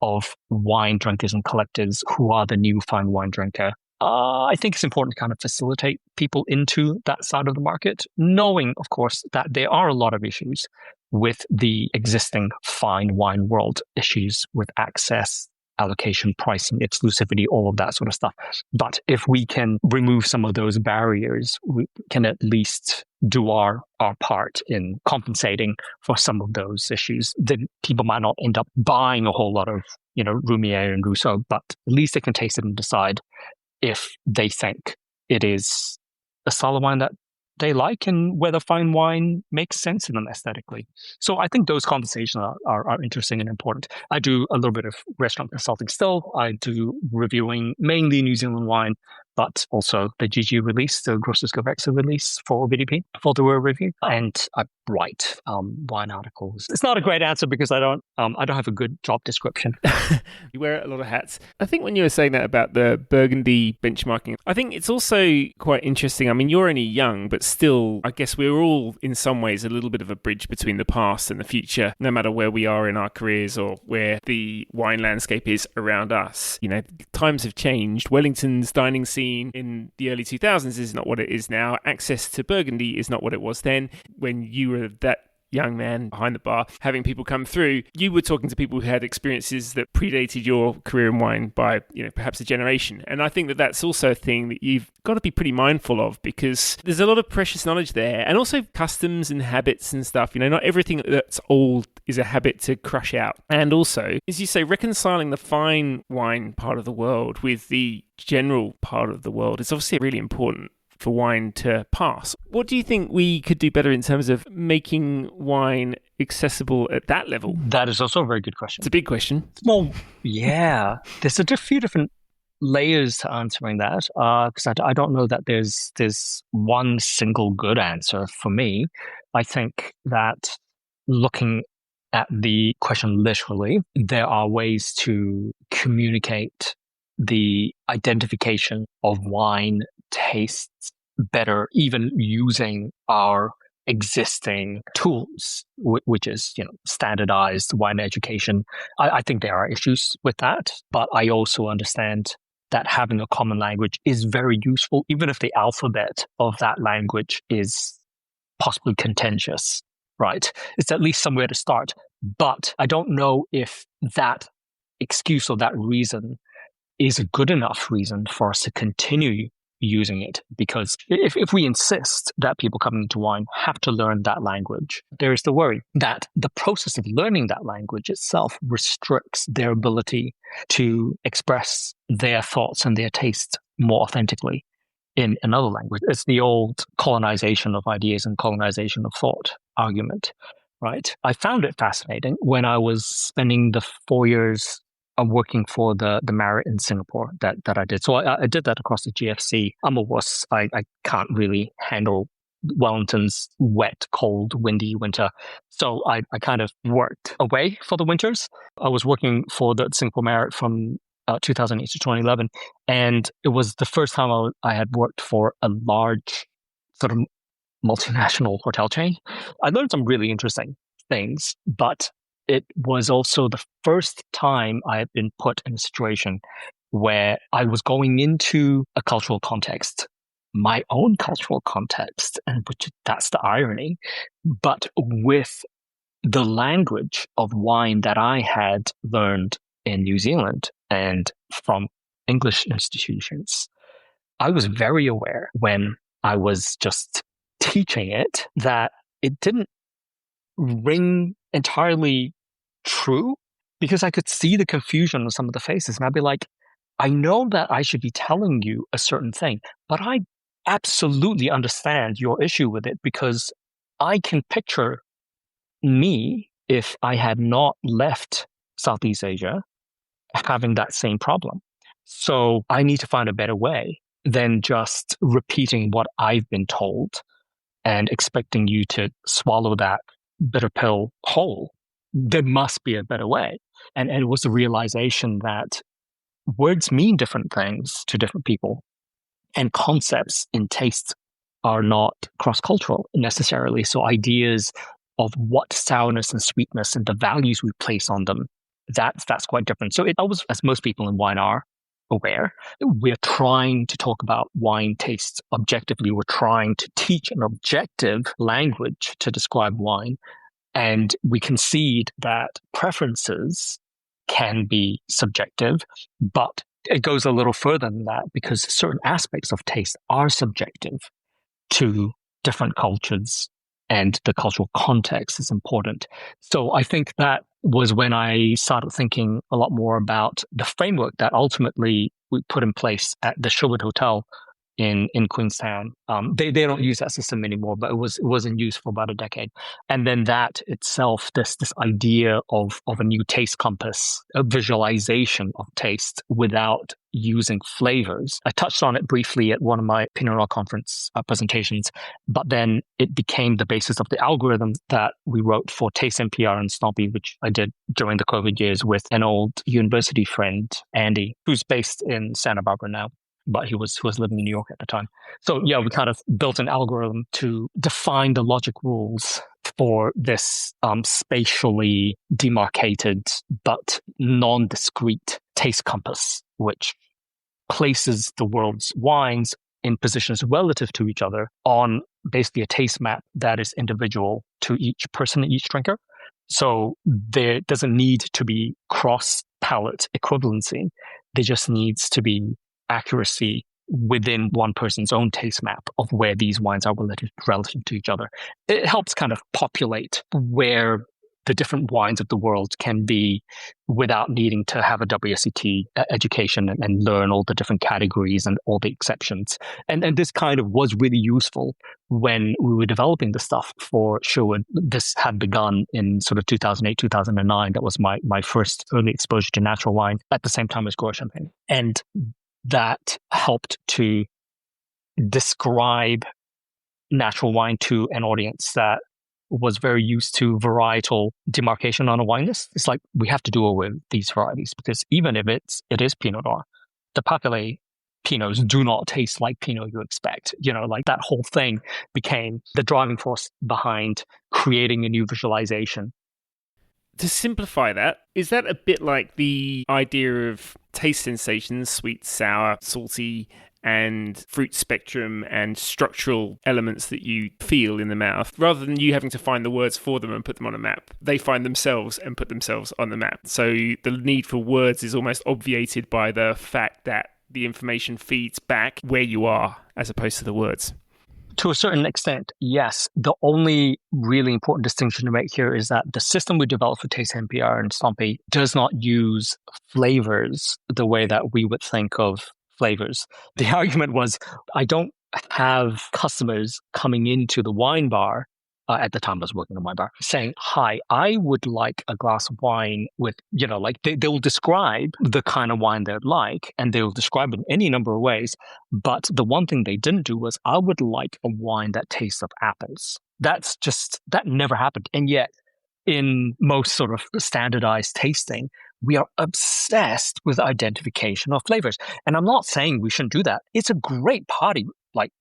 of wine drinkers and collectors who are the new fine wine drinker. I think it's important to kind of facilitate people into that side of the market, knowing, of course, that there are a lot of issues with the existing fine wine world, issues with access, allocation, pricing, exclusivity, all of that sort of stuff. But if we can remove some of those barriers, we can at least do our part in compensating for some of those issues. Then people might not end up buying a whole lot of, Roumier and Rousseau, but at least they can taste it and decide if they think it is a style of wine that they like and whether fine wine makes sense to them aesthetically. So I think those conversations are interesting and important. I do a little bit of restaurant consulting still. I do reviewing mainly New Zealand wine, but also the GG release, the Grosses Gewächse release for BDP, for the World Review. And I write wine articles. It's not a great answer because I don't have a good job description. You wear a lot of hats. I think when you were saying that about the Burgundy benchmarking, I think it's also quite interesting. I mean, you're only young, but still, I guess we're all in some ways a little bit of a bridge between the past and the future, no matter where we are in our careers or where the wine landscape is around us. Times have changed. Wellington's dining scene in the early 2000s is not what it is now. Access to Burgundy is not what it was then. When you were that young man behind the bar, having people come through, you were talking to people who had experiences that predated your career in wine by, perhaps a generation. And I think that that's also a thing that you've got to be pretty mindful of, because there's a lot of precious knowledge there, and also customs and habits and stuff. Not everything that's old is a habit to crush out. And also, as you say, reconciling the fine wine part of the world with the general part of the world is obviously really important for wine to pass. What do you think we could do better in terms of making wine accessible at that level? That is also a very good question. It's a big question. Well, yeah. There's a few different layers to answering that, because I don't know that there's one single good answer for me. I think that looking at the question literally, there are ways to communicate the identification of wine tastes better, even using our existing tools, which is, standardized wine education. I think there are issues with that, but I also understand that having a common language is very useful, even if the alphabet of that language is possibly contentious, right? It's at least somewhere to start. But I don't know if that excuse or that reason is a good enough reason for us to continue using it, because if we insist that people coming into wine have to learn that language, there is the worry that the process of learning that language itself restricts their ability to express their thoughts and their tastes more authentically in another language. It's the old colonization of ideas and colonization of thought argument. right? I found it fascinating when I was spending the 4 years working for the Marriott in Singapore that I did. So I did that across the GFC. I'm a wuss. I can't really handle Wellington's wet, cold, windy winter. So I kind of worked away for the winters. I was working for the Singapore Marriott from 2008 to 2011. And it was the first time I had worked for a large sort of multinational hotel chain. I learned some really interesting things, but it was also the first time I had been put in a situation where I was going into a cultural context, my own cultural context, and that's the irony, but with the language of wine that I had learned in New Zealand and from English institutions. I was very aware when I was just teaching it that it didn't ring entirely true, because I could see the confusion on some of the faces, and I'd be like, I know that I should be telling you a certain thing, but I absolutely understand your issue with it, because I can picture me, if I had not left Southeast Asia, having that same problem. So I need to find a better way than just repeating what I've been told and expecting you to swallow that bitter pill whole. There must be a better way. And it was the realization that words mean different things to different people, and concepts in taste are not cross-cultural necessarily. So ideas of what sourness and sweetness and the values we place on them, that's quite different. So I was, as most people in wine are aware, we're trying to talk about wine tastes objectively. We're trying to teach an objective language to describe wine. And we concede that preferences can be subjective, but it goes a little further than that, because certain aspects of taste are subjective to different cultures, and the cultural context is important. So I think that was when I started thinking a lot more about the framework that ultimately we put in place at the Sherwood Hotel in Queenstown. They don't use that system anymore, but it was in use for about a decade. And then that itself, this idea of a new taste compass, a visualization of taste without using flavors. I touched on it briefly at one of my Pinot Noir conference presentations, but then it became the basis of the algorithm that we wrote for Taste NPR and Snoppy, which I did during the COVID years with an old university friend, Andy, who's based in Santa Barbara now, but he was living in New York at the time. So yeah, we kind of built an algorithm to define the logic rules for this spatially demarcated but non-discrete taste compass, which places the world's wines in positions relative to each other on basically a taste map that is individual to each person, each drinker. So there doesn't need to be cross-palate equivalency. There just needs to be accuracy within one person's own taste map of where these wines are relative to each other. It helps kind of populate where the different wines of the world can be without needing to have a WSET education and learn all the different categories and all the exceptions. And this kind of was really useful when we were developing the stuff for Sherwood. This had begun in sort of 2008, 2009. That was my first early exposure to natural wine at the same time as Gros Champagne. And that helped to describe natural wine to an audience that was very used to varietal demarcation on a wine list. It's like, we have to do it with these varieties, because even if it is Pinot Noir, the Papelet Pinots do not taste like Pinot you expect. Like that whole thing became the driving force behind creating a new visualization. To simplify that, is that a bit like the idea of taste sensations, sweet, sour, salty, and fruit spectrum and structural elements that you feel in the mouth, rather than you having to find the words for them and put them on a map? They find themselves and put themselves on the map. So the need for words is almost obviated by the fact that the information feeds back where you are as opposed to the words. To a certain extent, yes. The only really important distinction to make here is that the system we developed for Taste NPR and Stompy does not use flavors the way that we would think of flavors. The argument was, I don't have customers coming into the wine bar at the time I was working in my bar, saying, hi, I would like a glass of wine with, like they'll describe the kind of wine they'd like, and they'll describe it in any number of ways. But the one thing they didn't do was, I would like a wine that tastes of apples. That never happened. And yet, in most sort of standardized tasting, we are obsessed with identification of flavors. And I'm not saying we shouldn't do that. It's a great party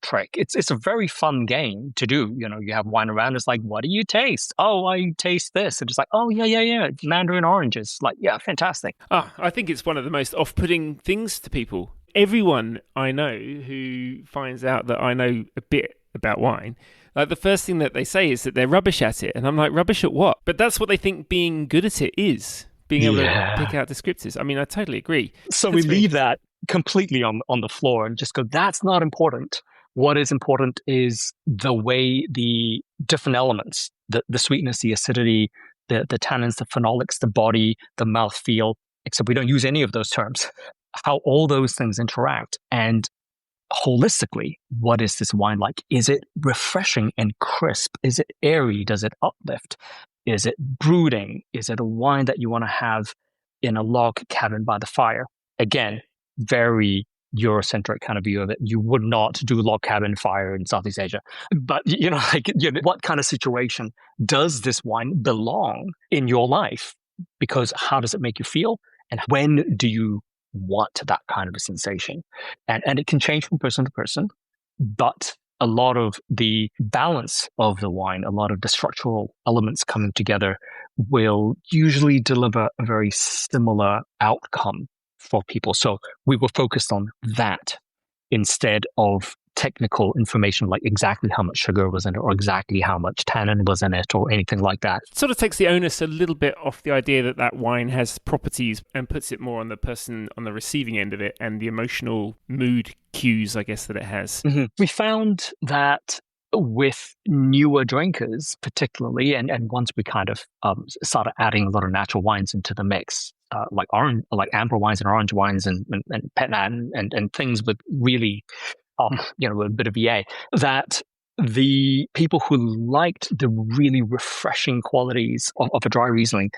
trick. It's a very fun game to do. You have wine around. It's like, what do you taste? Oh, I taste this. And it's like, oh, yeah. Mandarin oranges. Like, yeah, fantastic. I think it's one of the most off-putting things to people. Everyone I know who finds out that I know a bit about wine, the first thing that they say is that they're rubbish at it. And I'm like, rubbish at what? But that's what they think being good at it is. Being able to pick out descriptors. I mean, I totally agree. So we leave that completely on the floor and just go, that's not important. What is important is the way the different elements, the sweetness, the acidity, the tannins, the phenolics, the body, the mouthfeel, except we don't use any of those terms, how all those things interact. And holistically, what is this wine like? Is it refreshing and crisp? Is it airy? Does it uplift? Is it brooding? Is it a wine that you want to have in a log cabin by the fire? Again, very Eurocentric kind of view of it. You would not do log cabin fire in Southeast Asia. But, what kind of situation does this wine belong in your life? Because how does it make you feel? And when do you want that kind of a sensation? And it can change from person to person, but a lot of the balance of the wine, a lot of the structural elements coming together will usually deliver a very similar outcome for people. So we were focused on that instead of technical information like exactly how much sugar was in it or exactly how much tannin was in it or anything like that. It sort of takes the onus a little bit off the idea that wine has properties and puts it more on the person on the receiving end of it and the emotional mood cues, I guess, that it has. Mm-hmm. We found that with newer drinkers particularly, and once we kind of started adding a lot of natural wines into the mix, like amber wines and orange wines and petnat and things with really a bit of EA, that the people who liked the really refreshing qualities of a dry Riesling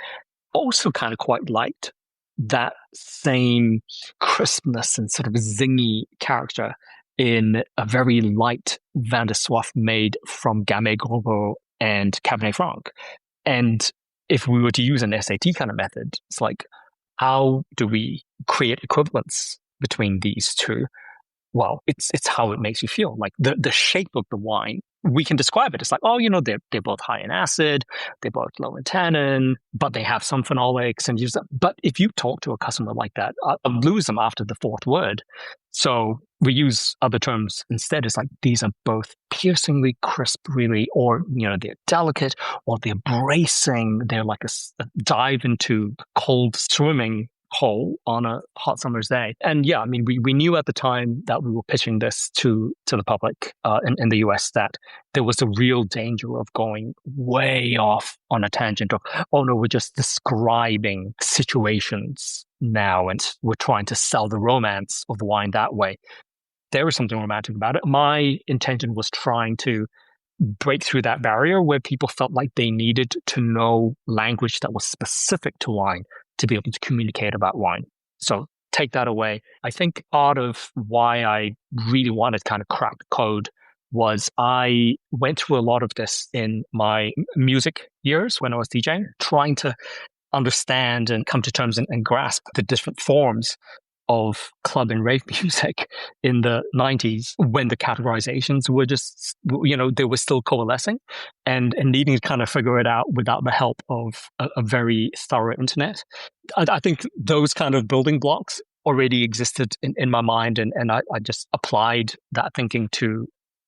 also kind of quite liked that same crispness and sort of zingy character in a very light Vin de Soif made from Gamay Gros and Cabernet Franc. And if we were to use an SAT kind of method, it's like, how do we create equivalence between these two? Well, it's how it makes you feel. Like the shape of the wine, we can describe it. It's like, they're both high in acid, they're both low in tannin, but they have some phenolics and use them. But if you talk to a customer like that, I'll lose them after the fourth word. So we use other terms instead. It's like, these are both piercingly crisp, really, or, they're delicate, or they're bracing. They're like a dive into cold swimming hole on a hot summer's day. And yeah, I mean, we knew at the time that we were pitching this to the public in the US that there was a real danger of going way off on a tangent of, oh no, we're just describing situations now and we're trying to sell the romance of the wine that way. There was something romantic about it. My intention was trying to break through that barrier where people felt like they needed to know language that was specific to wine to be able to communicate about wine. So take that away. I think part of why I really wanted to kind of crack the code was I went through a lot of this in my music years when I was DJing, trying to understand and come to terms and grasp the different forms of club and rave music in the 90s when the categorizations were just, they were still coalescing and needing to kind of figure it out without the help of a very thorough internet. I think those kind of building blocks already existed in my mind and I just applied that thinking to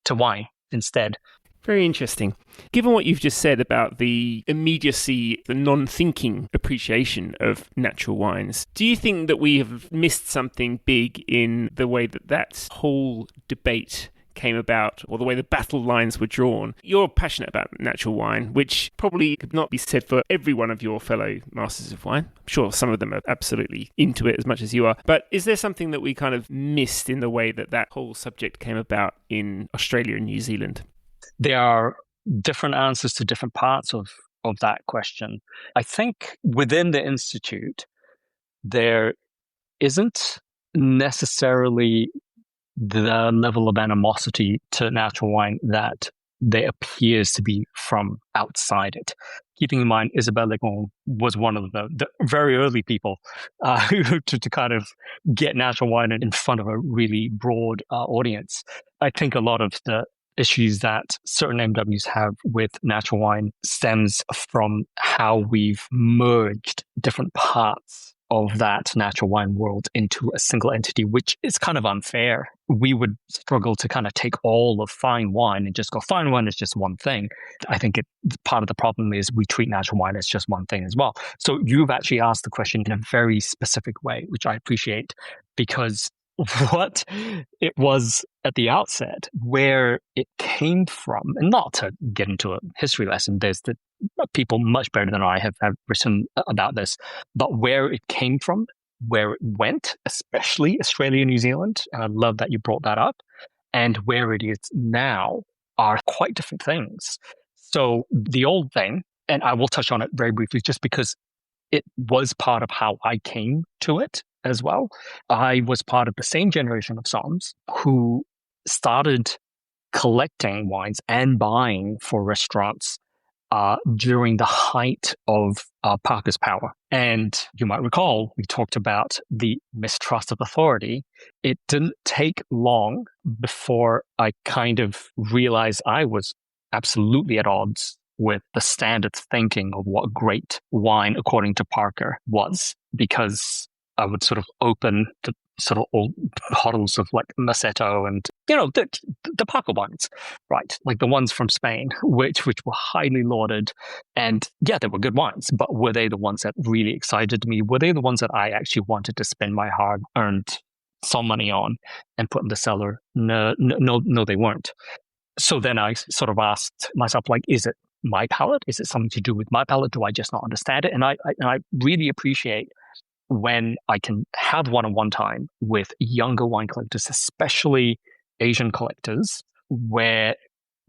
wine instead. Very interesting. Given what you've just said about the immediacy, the non-thinking appreciation of natural wines, do you think that we have missed something big in the way that whole debate came about, or the way the battle lines were drawn? You're passionate about natural wine, which probably could not be said for every one of your fellow Masters of Wine. I'm sure some of them are absolutely into it as much as you are. But is there something that we kind of missed in the way that whole subject came about in Australia and New Zealand? There are different answers to different parts of that question. I think within the Institute, there isn't necessarily the level of animosity to natural wine that there appears to be from outside it. Keeping in mind, Isabelle Legon was one of the very early people to kind of get natural wine in front of a really broad audience. I think a lot of the issues that certain MWs have with natural wine stems from how we've merged different parts of that natural wine world into a single entity, which is kind of unfair. We would struggle to kind of take all of fine wine and just go, fine wine is just one thing. I think part of the problem is we treat natural wine as just one thing as well. So you've actually asked the question in a very specific way, which I appreciate, because what it was at the outset, where it came from, and not to get into a history lesson, there's the people much better than I have written about this, but where it came from, where it went, especially Australia and New Zealand, and I love that you brought that up, and where it is now are quite different things. So the old thing, and I will touch on it very briefly just because it was part of how I came to it as well. I was part of the same generation of Psalms who started collecting wines and buying for restaurants during the height of Parker's power. And you might recall, we talked about the mistrust of authority. It didn't take long before I kind of realized I was absolutely at odds with the standard thinking of what great wine, according to Parker, was, because I would sort of open the sort of old bottles of like Maceto and, the Parker wines, right? Like the ones from Spain, which were highly lauded. And yeah, they were good wines, but were they the ones that really excited me? Were they the ones that I actually wanted to spend my hard-earned some money on and put in the cellar? No, they weren't. So then I sort of asked myself, like, is it my palate? Is it something to do with my palate? Do I just not understand it? And I really appreciate when I can have one-on-one time with younger wine collectors, especially Asian collectors, where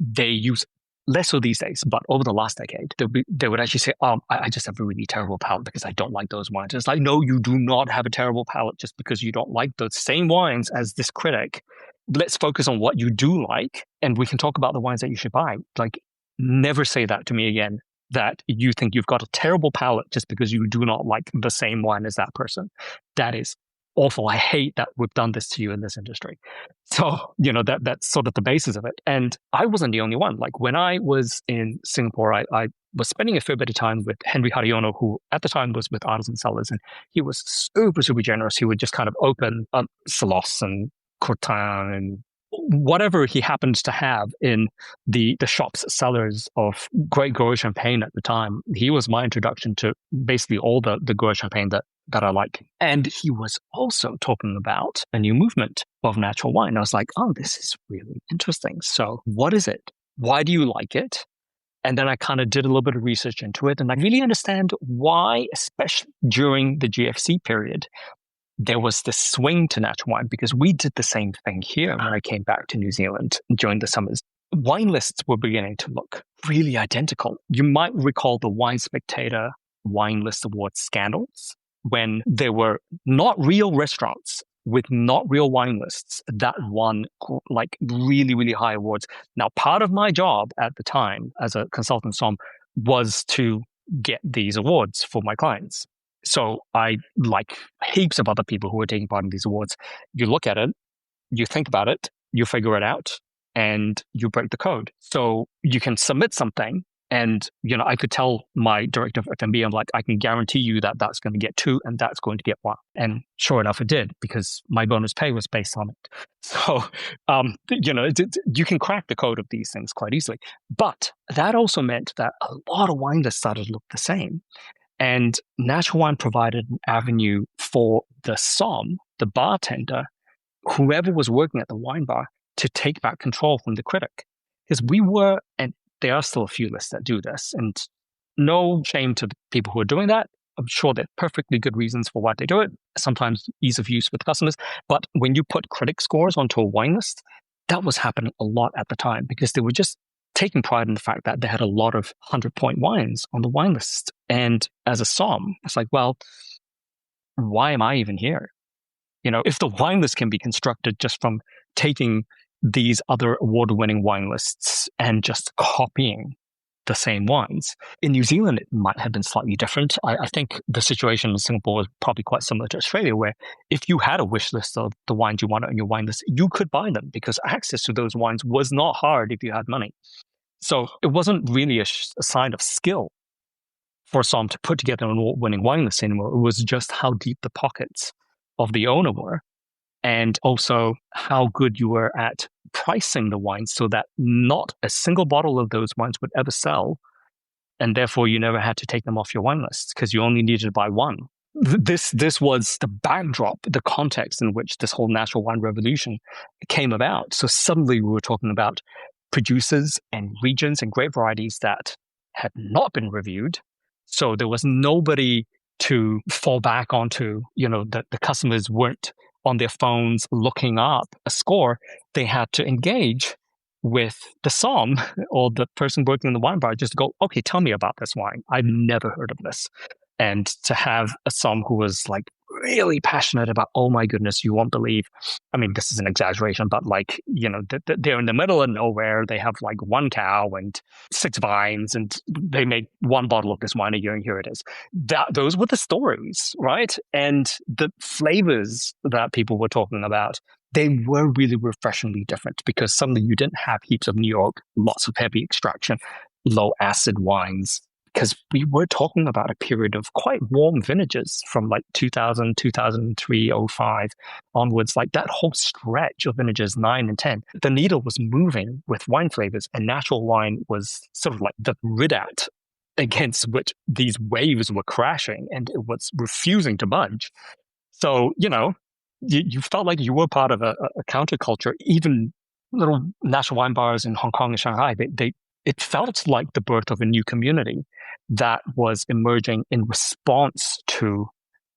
they use less so these days, but over the last decade, they would actually say, I just have a really terrible palate because I don't like those wines. It's like, no, you do not have a terrible palate just because you don't like the same wines as this critic. Let's focus on what you do like, and we can talk about the wines that you should buy. Like, never say that to me again, that you think you've got a terrible palate just because you do not like the same wine as that person. That is awful. I hate that we've done this to you in this industry. So, that's sort of the basis of it. And I wasn't the only one. Like when I was in Singapore, I was spending a fair bit of time with Henry Hariono, who at the time was with Artisan Cellars, and he was super, super generous. He would just kind of open Salos and Courtin and whatever he happened to have in the shops, cellars of great Gros Champagne at the time. He was my introduction to basically all the Gros Champagne that I like. And he was also talking about a new movement of natural wine. I was like, oh, this is really interesting. So what is it? Why do you like it? And then I kind of did a little bit of research into it, and I really understand why, especially during the GFC period, there was this swing to natural wine, because we did the same thing here when I came back to New Zealand during the summers. Wine lists were beginning to look really identical. You might recall the Wine Spectator Wine List Award scandals, when there were not real restaurants with not real wine lists that won like really, really high awards. Now, part of my job at the time as a consultant som was to get these awards for my clients. So I, like heaps of other people who are taking part in these awards, you look at it, you think about it, you figure it out, and you break the code. So you can submit something, and I could tell my director of F&B, I'm like, I can guarantee you that that's going to get 2 and that's going to get 1. And sure enough, it did, because my bonus pay was based on it. So, you can crack the code of these things quite easily. But that also meant that a lot of wine lists started to look the same. And natural wine provided an avenue for the som, the bartender, whoever was working at the wine bar, to take back control from the critic. Because we were, and there are still a few lists that do this, and no shame to the people who are doing that. I'm sure there are perfectly good reasons for why they do it, sometimes ease of use with customers. But when you put critic scores onto a wine list, that was happening a lot at the time, because there were just taking pride in the fact that they had a lot of 100-point wines on the wine list. And as a som, it's like, well, why am I even here? If the wine list can be constructed just from taking these other award-winning wine lists and just copying the same wines. In New Zealand, it might have been slightly different. I think the situation in Singapore is probably quite similar to Australia, where if you had a wish list of the wines you wanted on your wine list, you could buy them because access to those wines was not hard if you had money. So it wasn't really a sign of skill for some to put together an award-winning wine list anymore. It was just how deep the pockets of the owner were, and also how good you were at pricing the wines so that not a single bottle of those wines would ever sell, and therefore you never had to take them off your wine list because you only needed to buy one. This was the backdrop, the context in which this whole natural wine revolution came about. So suddenly we were talking about producers and regions and grape varieties that had not been reviewed. So there was nobody to fall back onto. The customers weren't on their phones looking up a score. They had to engage with the som or the person working in the wine bar, just to go, okay, tell me about this wine. I've never heard of this. And to have a som who was like really passionate about, oh my goodness, you won't believe. I mean, this is an exaggeration, but they're in the middle of nowhere. They have like one cow and 6 vines, and they make 1 bottle of this wine a year, and here it is. Those were the stories, right? And the flavors that people were talking about, they were really refreshingly different because suddenly you didn't have heaps of New York, lots of heavy extraction, low acid wines. Because we were talking about a period of quite warm vintages from like 2000, 2003, 05 onwards, like that whole stretch of vintages 9 and 10. The needle was moving with wine flavors, and natural wine was sort of like the redat against which these waves were crashing, and it was refusing to budge. So, you felt like you were part of a counterculture. Even little natural wine bars in Hong Kong and Shanghai, it felt like the birth of a new community that was emerging in response to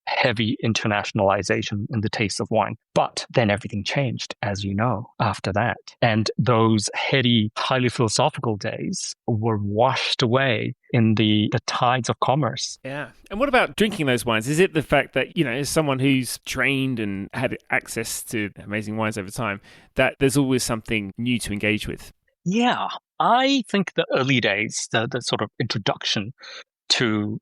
heavy internationalization in the taste of wine. But then everything changed, as you know, after that. And those heady, highly philosophical days were washed away in the tides of commerce. Yeah. And what about drinking those wines? Is it the fact that, as someone who's trained and had access to amazing wines over time, that there's always something new to engage with? Yeah, I think the early days, the sort of introduction to,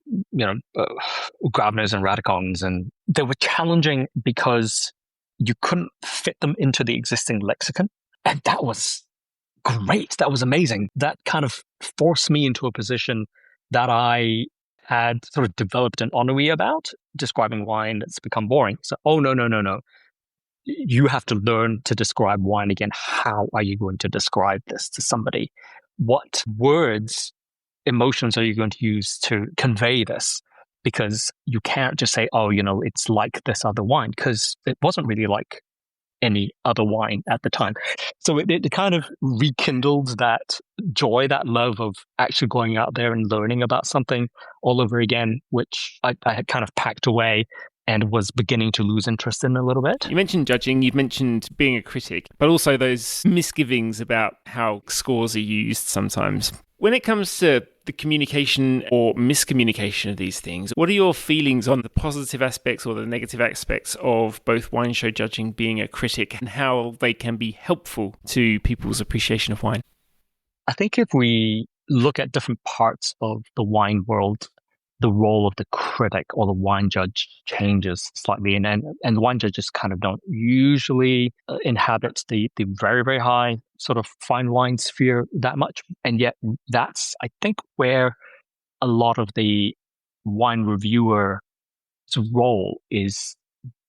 Gravners and Radicons, and they were challenging because you couldn't fit them into the existing lexicon. And that was great. That was amazing. That kind of forced me into a position that I had sort of developed an ennui about, describing wine that's become boring. So, no. You have to learn to describe wine again. How are you going to describe this to somebody? What words, emotions are you going to use to convey this? Because you can't just say, it's like this other wine, because it wasn't really like any other wine at the time. So it kind of rekindled that joy, that love of actually going out there and learning about something all over again, which I had kind of packed away and was beginning to lose interest in a little bit. You mentioned judging, you've mentioned being a critic, but also those misgivings about how scores are used sometimes. When it comes to the communication or miscommunication of these things, what are your feelings on the positive aspects or the negative aspects of both wine show judging, being a critic, and how they can be helpful to people's appreciation of wine? I think if we look at different parts of the wine world, the role of the critic or the wine judge changes slightly, and the wine judges kind of don't usually inhabit the very, very high sort of fine wine sphere that much. And yet that's, I think, where a lot of the wine reviewer's role is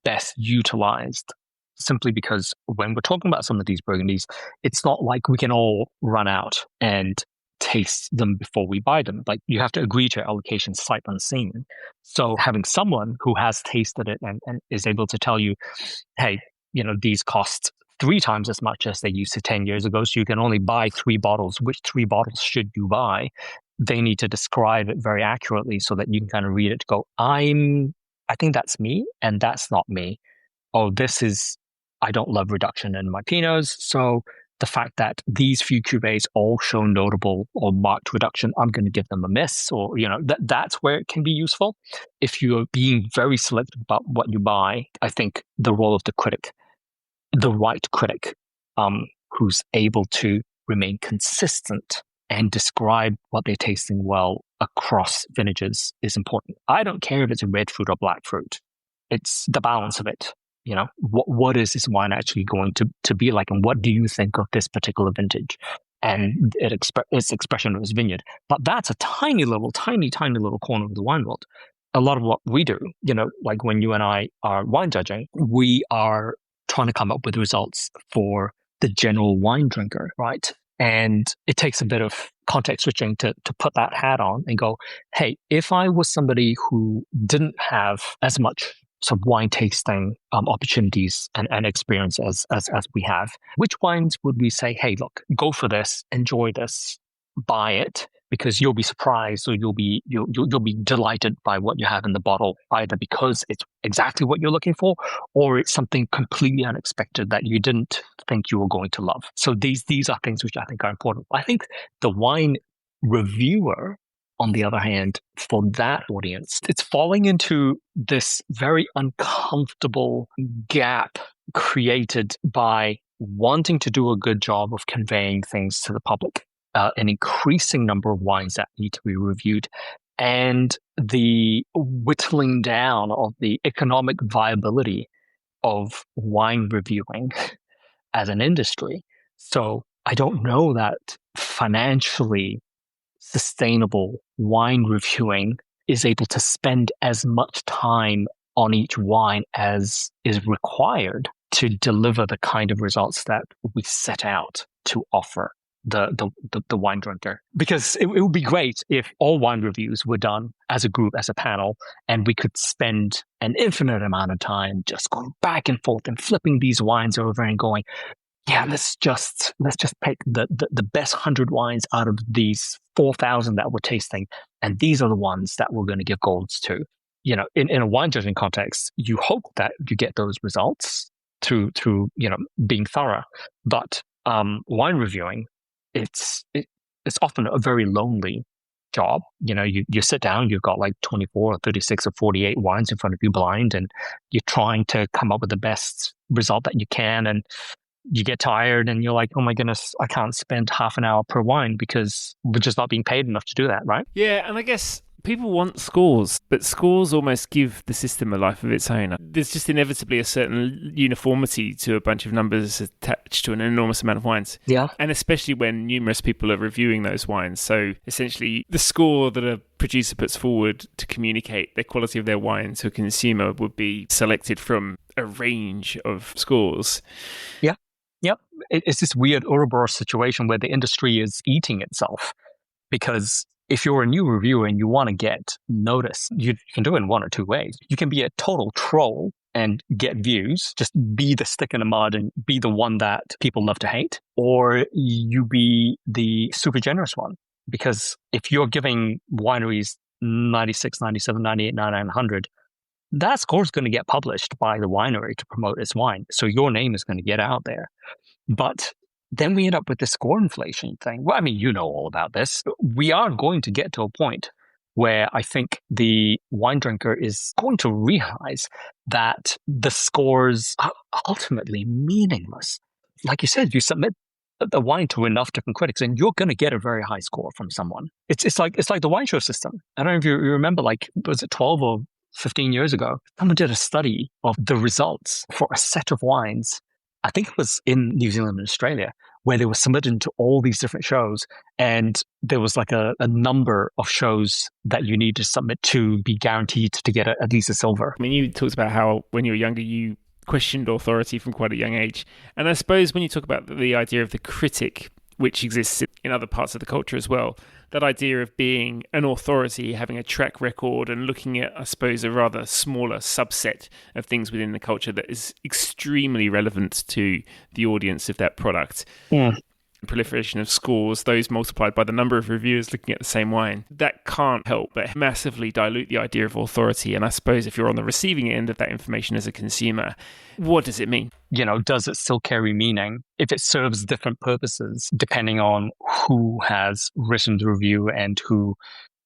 best utilized, simply because when we're talking about some of these Burgundies, it's not like we can all run out and taste them before we buy them. Like, you have to agree to allocation sight unseen. So having someone who has tasted it and is able to tell you, hey, these cost 3 times as much as they used to 10 years ago, so you can only buy 3 bottles. Which 3 bottles should you buy? They need to describe it very accurately so that you can kind of read it to go, I think that's me and that's not me. Oh, I don't love reduction in my Pinots, so the fact that these few cuvées all show notable or marked reduction, I'm going to give them a miss, or that's where it can be useful. If you're being very selective about what you buy, I think the role of the critic, the right critic, who's able to remain consistent and describe what they're tasting well across vintages is important. I don't care if it's a red fruit or black fruit. It's the balance of it. What is this wine actually going to be like, and what do you think of this particular vintage and its expression of its vineyard? But that's a tiny little corner of the wine world. A lot of what we do, like when you and I are wine judging, we are trying to come up with results for the general wine drinker, right? And it takes a bit of context switching to put that hat on and go, hey, if I was somebody who didn't have as much sort of wine tasting opportunities and experience as we have, which wines would we say, hey, look, go for this, enjoy this, buy it, because you'll be surprised, or you'll be delighted by what you have in the bottle, either because it's exactly what you're looking for, or it's something completely unexpected that you didn't think you were going to love. So these are things which I think are important. I think the wine reviewer, on the other hand, for that audience, it's falling into this very uncomfortable gap created by wanting to do a good job of conveying things to the public. An increasing number of wines that need to be reviewed, and the whittling down of the economic viability of wine reviewing as an industry. So I don't know that financially sustainable wine reviewing is able to spend as much time on each wine as is required to deliver the kind of results that we set out to offer the wine drinker. Because it would be great if all wine reviews were done as a group, as a panel, and we could spend an infinite amount of time just going back and forth and flipping these wines over and going, yeah, let's just pick the best 100 wines out of these 4,000 that we're tasting, and these are the ones that we're going to give golds to. In a wine judging context, you hope that you get those results through being thorough, but wine reviewing, it's often a very lonely job. You sit down, you've got like 24 or 36 or 48 wines in front of you blind, and you're trying to come up with the best result that you can, and you get tired and you're like, oh my goodness, I can't spend half an hour per wine because we're just not being paid enough to do that, right? Yeah, and I guess people want scores, but scores almost give the system a life of its own. There's just inevitably a certain uniformity to a bunch of numbers attached to an enormous amount of wines. Yeah. And especially when numerous people are reviewing those wines. So essentially, the score that a producer puts forward to communicate the quality of their wine to a consumer would be selected from a range of scores. Yeah. Yep. It's this weird Ouroboros situation where the industry is eating itself, because if you're a new reviewer and you want to get noticed, you can do it in one or two ways. You can be a total troll and get views, just be the stick in the mud and be the one that people love to hate, or you be the super generous one. Because if you're giving wineries 96, 97, 98, 99, 100, that score is going to get published by the winery to promote its wine. So your name is going to get out there. But then we end up with the score inflation thing. Well, I mean, you know all about this. We are going to get to a point where I think the wine drinker is going to realize that the scores are ultimately meaningless. Like you said, you submit the wine to enough different critics and you're going to get a very high score from someone. It's like the wine show system. I don't know if you remember, like, was it 12 or 15 years ago? Someone did a study of the results for a set of wines. I think it was in New Zealand and Australia, where they were submitted to all these different shows. And there was like a number of shows that you need to submit to be guaranteed to get at least a silver. I mean, you talked about how when you were younger, you questioned authority from quite a young age. And I suppose when you talk about the idea of the critic, which exists in other parts of the culture as well, that idea of being an authority, having a track record and looking at, I suppose, a rather smaller subset of things within the culture that is extremely relevant to the audience of that product. Yeah. proliferation of scores, those multiplied by the number of reviewers looking at the same wine, that can't help but massively dilute the idea of authority. And I suppose if you're on the receiving end of that information as a consumer, what does it mean? Does it still carry meaning if it serves different purposes depending on who has written the review and who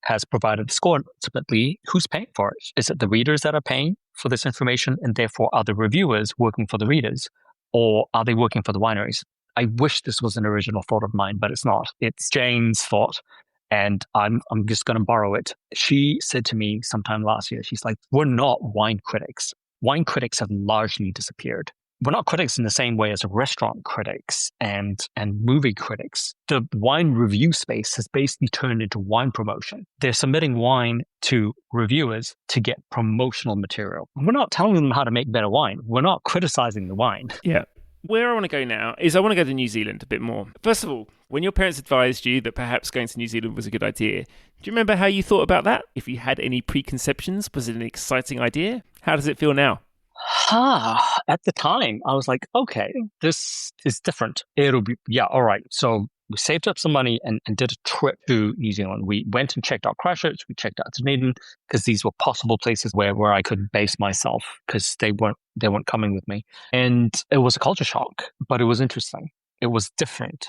has provided the score? Ultimately, who's paying for it? Is it the readers that are paying for this information and therefore are the reviewers working for the readers? Or are they working for the wineries? I wish this was an original thought of mine, but it's not. It's Jane's thought, and I'm just going to borrow it. She said to me sometime last year, she's like, we're not wine critics. Wine critics have largely disappeared. We're not critics in the same way as restaurant critics and movie critics. The wine review space has basically turned into wine promotion. They're submitting wine to reviewers to get promotional material. We're not telling them how to make better wine. We're not criticizing the wine. Yeah. Where I want to go now is I want to go to New Zealand a bit more. First of all, when your parents advised you that perhaps going to New Zealand was a good idea, do you remember how you thought about that? If you had any preconceptions, was it an exciting idea? How does it feel now? At the time, I was like, okay, this is different. It'll be, all right. So we saved up some money and did a trip to New Zealand. We went and checked out Christchurch. We checked out Dunedin because these were possible places where I could base myself because they weren't coming with me. And it was a culture shock, but it was interesting. It was different.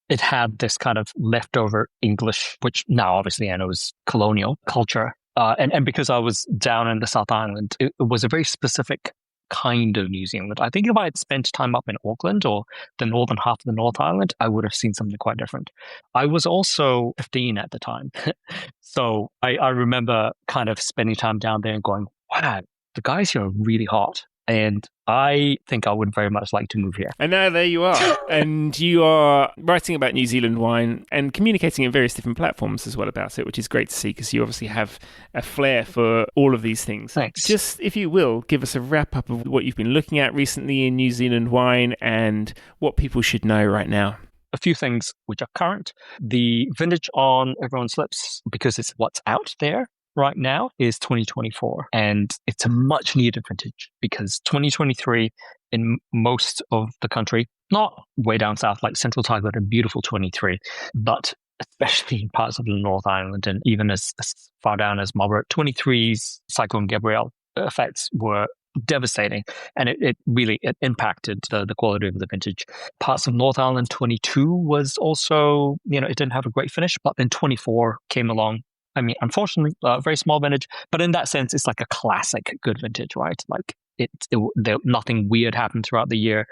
It had this kind of leftover English, which now obviously I know is colonial culture. And because I was down in the South Island, it was a very specific kind of New Zealand. I think if I had spent time up in Auckland or the northern half of the North Island, I would have seen something quite different. I was also 15 at the time. So I remember kind of spending time down there and going, wow, the guys here are really hot. And I think I would very much like to move here. And now there you are. And you are writing about New Zealand wine and communicating in various different platforms as well about it, which is great to see because you obviously have a flair for all of these things. Thanks. Just, if you will, give us a wrap up of what you've been looking at recently in New Zealand wine and what people should know right now. A few things which are current. The vintage on everyone's lips, because it's what's out there right now, is 2024. And it's a much needed vintage because 2023 in most of the country, not way down south like Central Otago, had a beautiful 23, but especially in parts of the North Island and even as far down as Mildura, 23's Cyclone Gabrielle effects were devastating, and it really impacted the quality of the vintage. Parts of North Island 22 was also, it didn't have a great finish, but then 24 came along. I mean, unfortunately, very small vintage, but in that sense, it's like a classic good vintage, right? Like nothing weird happened throughout the year,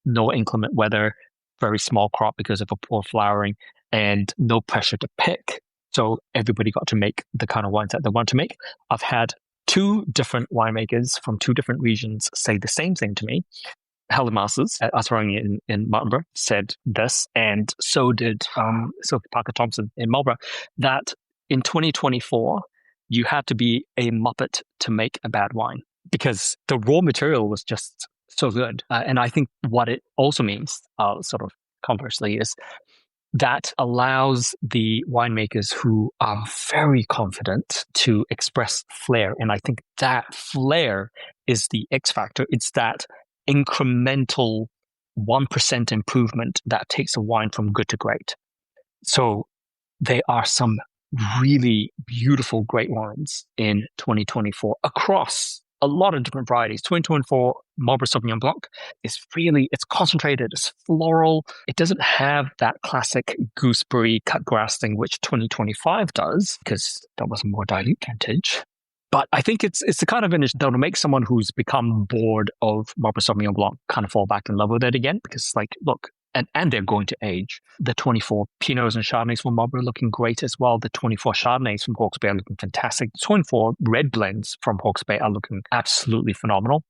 no inclement weather, very small crop because of a poor flowering, and no pressure to pick. So everybody got to make the kind of wines that they want to make. I've had two different winemakers from two different regions say the same thing to me. Helen Masters at Uttering in Mildura said this, and so did Sophie Parker-Thompson in Marlborough, that in 2024, you had to be a muppet to make a bad wine because the raw material was just so good. And I think what it also means, sort of conversely, is that allows the winemakers who are very confident to express flair. And I think that flair is the X factor. It's that incremental 1% improvement that takes a wine from good to great. So there are some really beautiful, great wines in 2024 across a lot of different varieties. 2024 Marlborough Sauvignon Blanc is it's concentrated, it's floral. It doesn't have that classic gooseberry cut grass thing, which 2025 does, because that was a more dilute vintage. But I think it's the kind of vintage that will make someone who's become bored of Marlborough Sauvignon Blanc kind of fall back in love with it again, because look, and they're going to age. The 24 Pinots and Chardonnays from Marlborough looking great as well. The 24 Chardonnays from Hawke's Bay are looking fantastic. The 24 red blends from Hawke's Bay are looking absolutely phenomenal.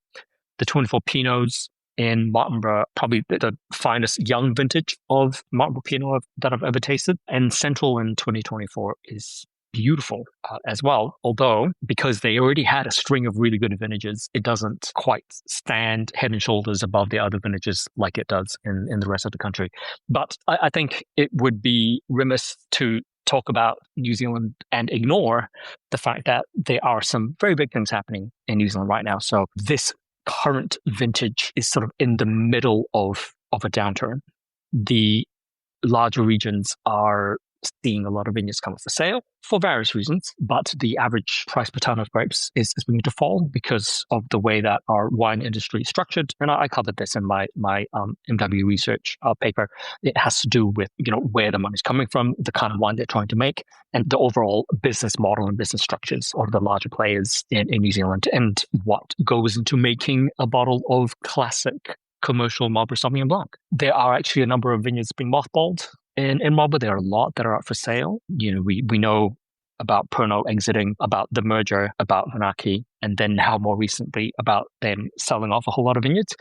The 24 Pinots in Marlborough, probably the finest young vintage of Marlborough Pinot that I've ever tasted. And Central in 2024 is beautiful as well, although because they already had a string of really good vintages, it doesn't quite stand head and shoulders above the other vintages like it does in the rest of the country. But I think it would be remiss to talk about New Zealand and ignore the fact that there are some very big things happening in New Zealand right now. So this current vintage is sort of in the middle of a downturn. The larger regions are seeing a lot of vineyards come up for sale for various reasons, but the average price per ton of grapes is beginning to fall because of the way that our wine industry is structured. And I covered this in my MW research paper. It has to do with where the money's coming from, the kind of wine they're trying to make, and the overall business model and business structures of the larger players in New Zealand, and what goes into making a bottle of classic commercial Marlborough Sauvignon Blanc. There are actually a number of vineyards being mothballed in Marlborough. There are a lot that are up for sale. We know about Pernod exiting, about the merger, about Vanaki, and then now more recently about them selling off a whole lot of vineyards.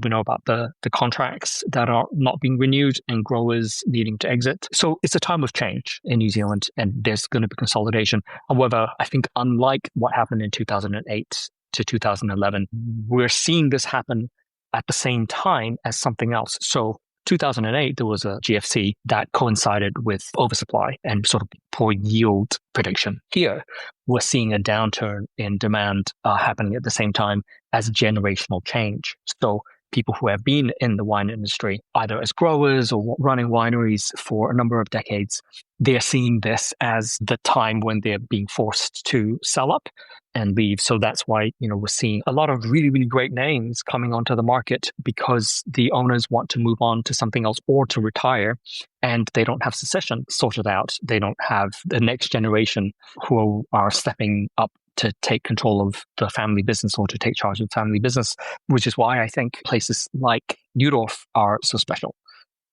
We know about the contracts that are not being renewed and growers needing to exit. So it's a time of change in New Zealand, and there's going to be consolidation. However, I think unlike what happened in 2008 to 2011, we're seeing this happen at the same time as something else. So 2008, there was a GFC that coincided with oversupply and sort of poor yield prediction. Here, we're seeing a downturn in demand happening at the same time as generational change. So people who have been in the wine industry, either as growers or running wineries for a number of decades, they're seeing this as the time when they're being forced to sell up and leave. So that's why, we're seeing a lot of really, really great names coming onto the market because the owners want to move on to something else or to retire, and they don't have succession sorted out. They don't have the next generation who are stepping up to take control of the family business or to take charge of the family business, which is why I think places like Neudorf are so special,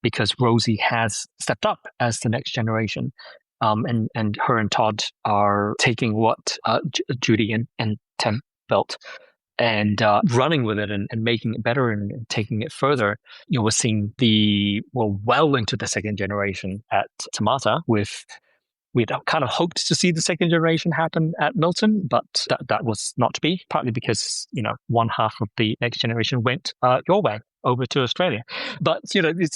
because Rosie has stepped up as the next generation. And her and Todd are taking what Judy and Tim built and running with it and making it better and taking it further. We're seeing well into the second generation at Tamata. We'd kind of hoped to see the second generation happen at Milton, but that was not to be, partly because, one half of the next generation went your way over to Australia. But,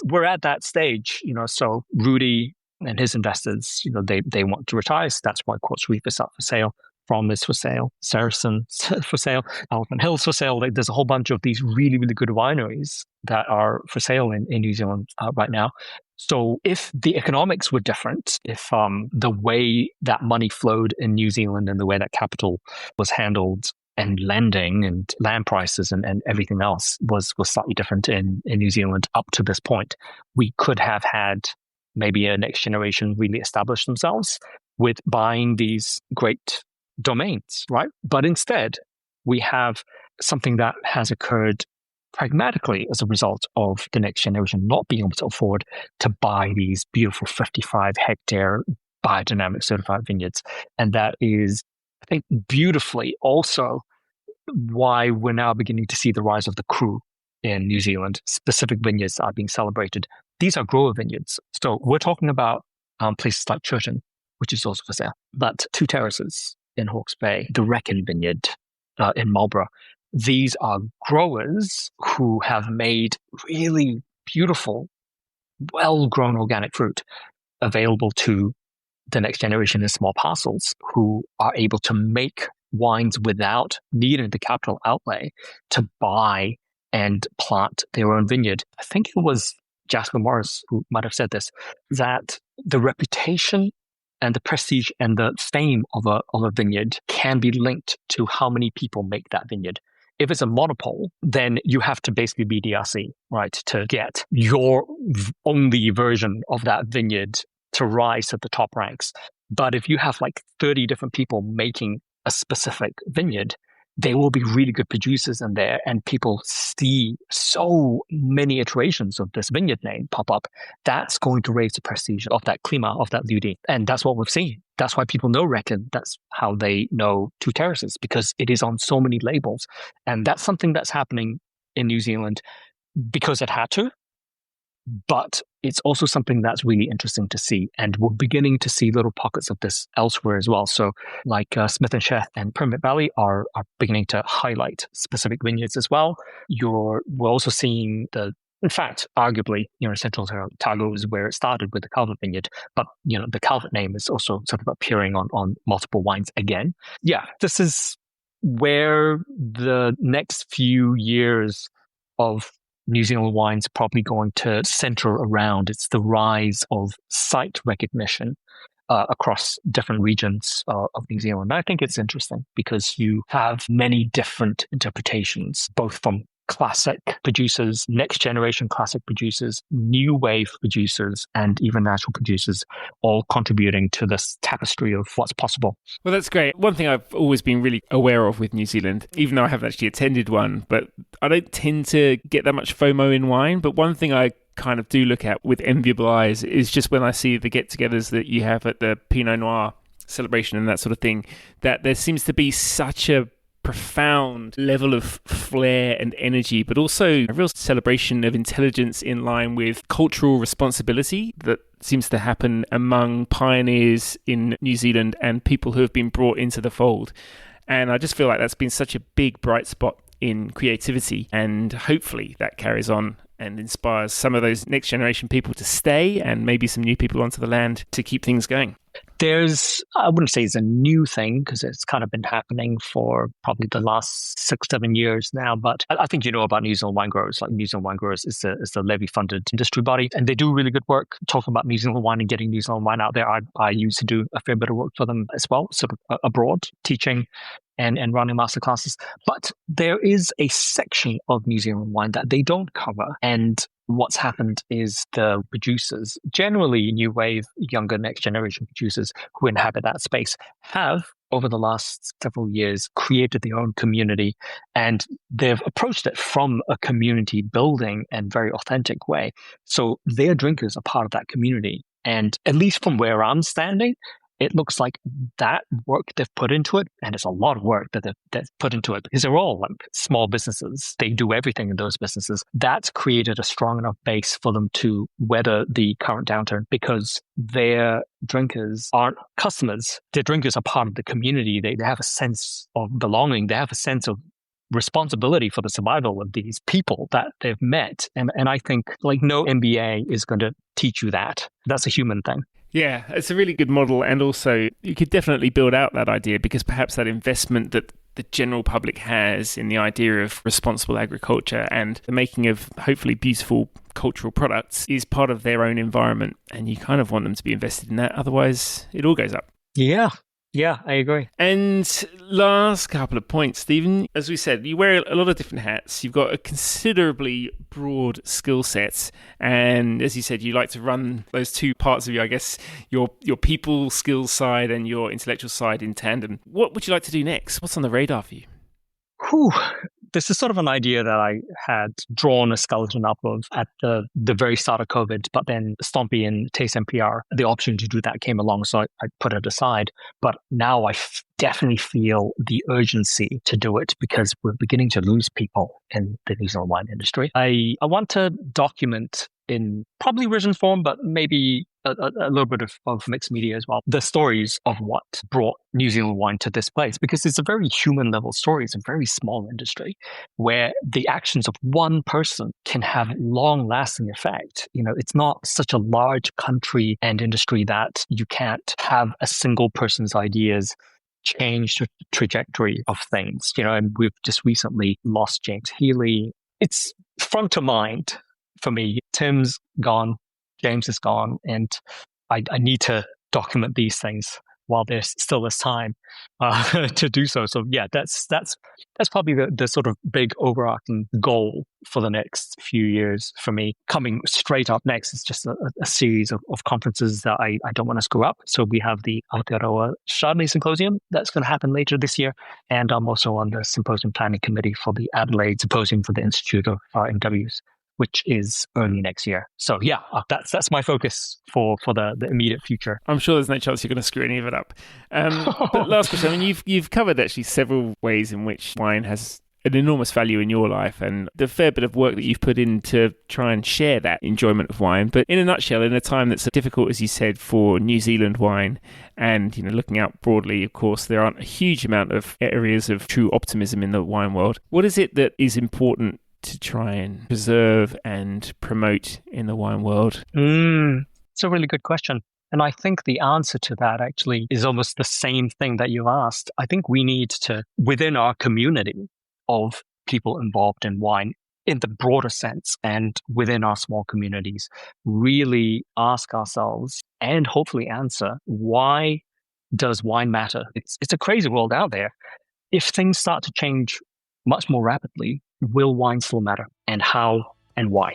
we're at that stage, so Rudy and his investors, they want to retire. So that's why Quartz Reef is up for sale. From is for sale, Saracen for sale, Elephant Hills for sale. There's a whole bunch of these really, really good wineries that are for sale in New Zealand right now. So if the economics were different, if the way that money flowed in New Zealand and the way that capital was handled and lending and land prices and everything else was slightly different in New Zealand up to this point, we could have had maybe a next generation really establish themselves with buying these great domains, right? But instead, we have something that has occurred pragmatically as a result of the next generation not being able to afford to buy these beautiful 55-hectare biodynamic certified vineyards. And that is, I think, beautifully also why we're now beginning to see the rise of the cru in New Zealand. Specific vineyards are being celebrated. These are grower vineyards. So we're talking about places like Churton, which is also for sale, but Two Terraces in Hawke's Bay, the Wrekin Vineyard in Marlborough. These are growers who have made really beautiful, well-grown organic fruit available to the next generation in small parcels, who are able to make wines without needing the capital outlay to buy and plant their own vineyard. I think it was Jasper Morris who might have said this, that the reputation and the prestige and the fame of a vineyard can be linked to how many people make that vineyard. If it's a monopole, then you have to basically be DRC, right, to get your only version of that vineyard to rise to the top ranks. But if you have like 30 different people making a specific vineyard, they will be really good producers in there, and people see so many iterations of this vineyard name pop up. That's going to raise the prestige of that Klima, of that Ludi. And that's what we've seen. That's why people know Wrekin. That's how they know Two Terraces, because it is on so many labels. And that's something that's happening in New Zealand because it had to. But it's also something that's really interesting to see. And we're beginning to see little pockets of this elsewhere as well. So like Smith & Sheth and Permit Valley are beginning to highlight specific vineyards as well. We're also seeing in fact, arguably, Central Otago is where it started with the Calvert Vineyard. But, the Calvert name is also sort of appearing on multiple wines again. Yeah, this is where the next few years of New Zealand wine's probably going to center around. It's the rise of site recognition across different regions of New Zealand. And I think it's interesting because you have many different interpretations, both from classic producers, next generation classic producers, new wave producers, and even natural producers, all contributing to this tapestry of what's possible. Well, that's great. One thing I've always been really aware of with New Zealand, even though I haven't actually attended one, but I don't tend to get that much FOMO in wine. But one thing I kind of do look at with enviable eyes is just when I see the get-togethers that you have at the Pinot Noir celebration and that sort of thing, that there seems to be such a profound level of flair and energy, but also a real celebration of intelligence in line with cultural responsibility that seems to happen among pioneers in New Zealand and people who have been brought into the fold. And I just feel like that's been such a big bright spot in creativity, and hopefully that carries on and inspires some of those next generation people to stay and maybe some new people onto the land to keep things going. I wouldn't say it's a new thing because it's kind of been happening for probably the last 6-7 years now. But I think you know about New Zealand wine growers. Like New Zealand wine growers is a levy-funded industry body, and they do really good work talking about New Zealand wine and getting New Zealand wine out there. I used to do a fair bit of work for them as well, sort of abroad, teaching and running masterclasses. But there is a section of New Zealand wine that they don't cover, and what's happened is the producers, generally new wave, younger next generation producers who inhabit that space, have over the last several years created their own community, and they've approached it from a community building and very authentic way. So their drinkers are part of that community. And at least from where I'm standing, it looks like that work they've put into it, and it's a lot of work that they've put into it because they're all like small businesses. They do everything in those businesses. That's created a strong enough base for them to weather the current downturn because their drinkers aren't customers. Their drinkers are part of the community. They have a sense of belonging. They have a sense of responsibility for the survival of these people that they've met. And I think like no MBA is going to teach you that. That's a human thing. Yeah, it's a really good model, and also you could definitely build out that idea because perhaps that investment that the general public has in the idea of responsible agriculture and the making of hopefully beautiful cultural products is part of their own environment, and you kind of want them to be invested in that, otherwise it all goes up. Yeah, I agree. And last couple of points, Stephen. As we said, you wear a lot of different hats. You've got a considerably broad skill set. And as you said, you like to run those two parts of you, I guess, your people skills side and your intellectual side in tandem. What would you like to do next? What's on the radar for you? This is sort of an idea that I had drawn a skeleton up of at the very start of COVID, but then Stompy and Taste NPR, the option to do that came along, so I put it aside. But now I definitely feel the urgency to do it because we're beginning to lose people in the New Zealand wine industry. I want to document in probably written form, but maybe a little bit of mixed media as well, the stories of what brought New Zealand wine to this place, because it's a very human level story. It's a very small industry where the actions of one person can have long lasting effect. You know, it's not such a large country and industry that you can't have a single person's ideas change the trajectory of things. You know, and we've just recently lost James Healy. It's front of mind for me. Tim's gone. James is gone, and I need to document these things while there still is time to do so. So yeah, that's probably the sort of big overarching goal for the next few years for me. Coming straight up next is just a series of conferences that I don't want to screw up. So we have the Aotearoa Chardonnay Symposium that's going to happen later this year, and I'm also on the symposium planning committee for the Adelaide Symposium for the Institute of MWs, which is early next year. So yeah, that's my focus for the immediate future. I'm sure there's no chance you're going to screw any of it up. But last question, I mean, you've covered actually several ways in which wine has an enormous value in your life and the fair bit of work that you've put in to try and share that enjoyment of wine. But in a nutshell, in a time that's difficult, as you said, for New Zealand wine, and looking out broadly, of course, there aren't a huge amount of areas of true optimism in the wine world. What is it that is important to try and preserve and promote in the wine world? It's a really good question. And I think the answer to that actually is almost the same thing that you asked. I think we need to, within our community of people involved in wine, in the broader sense and within our small communities, really ask ourselves and hopefully answer, why does wine matter? It's a crazy world out there. If things start to change much more rapidly, will wine still matter? And how and why?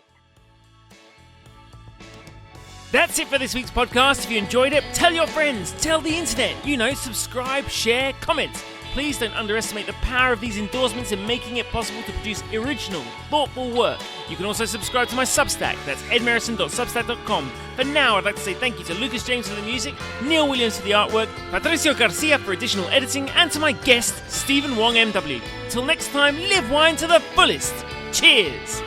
That's it for this week's podcast. If you enjoyed it, tell your friends, tell the internet, subscribe, share, comment. Please don't underestimate the power of these endorsements in making it possible to produce original, thoughtful work. You can also subscribe to my Substack. That's edmerison.substack.com. For now, I'd like to say thank you to Lucas James for the music, Neil Williams for the artwork, Patricio Garcia for additional editing, and to my guest, Stephen Wong MW. Till next time, live wine to the fullest. Cheers!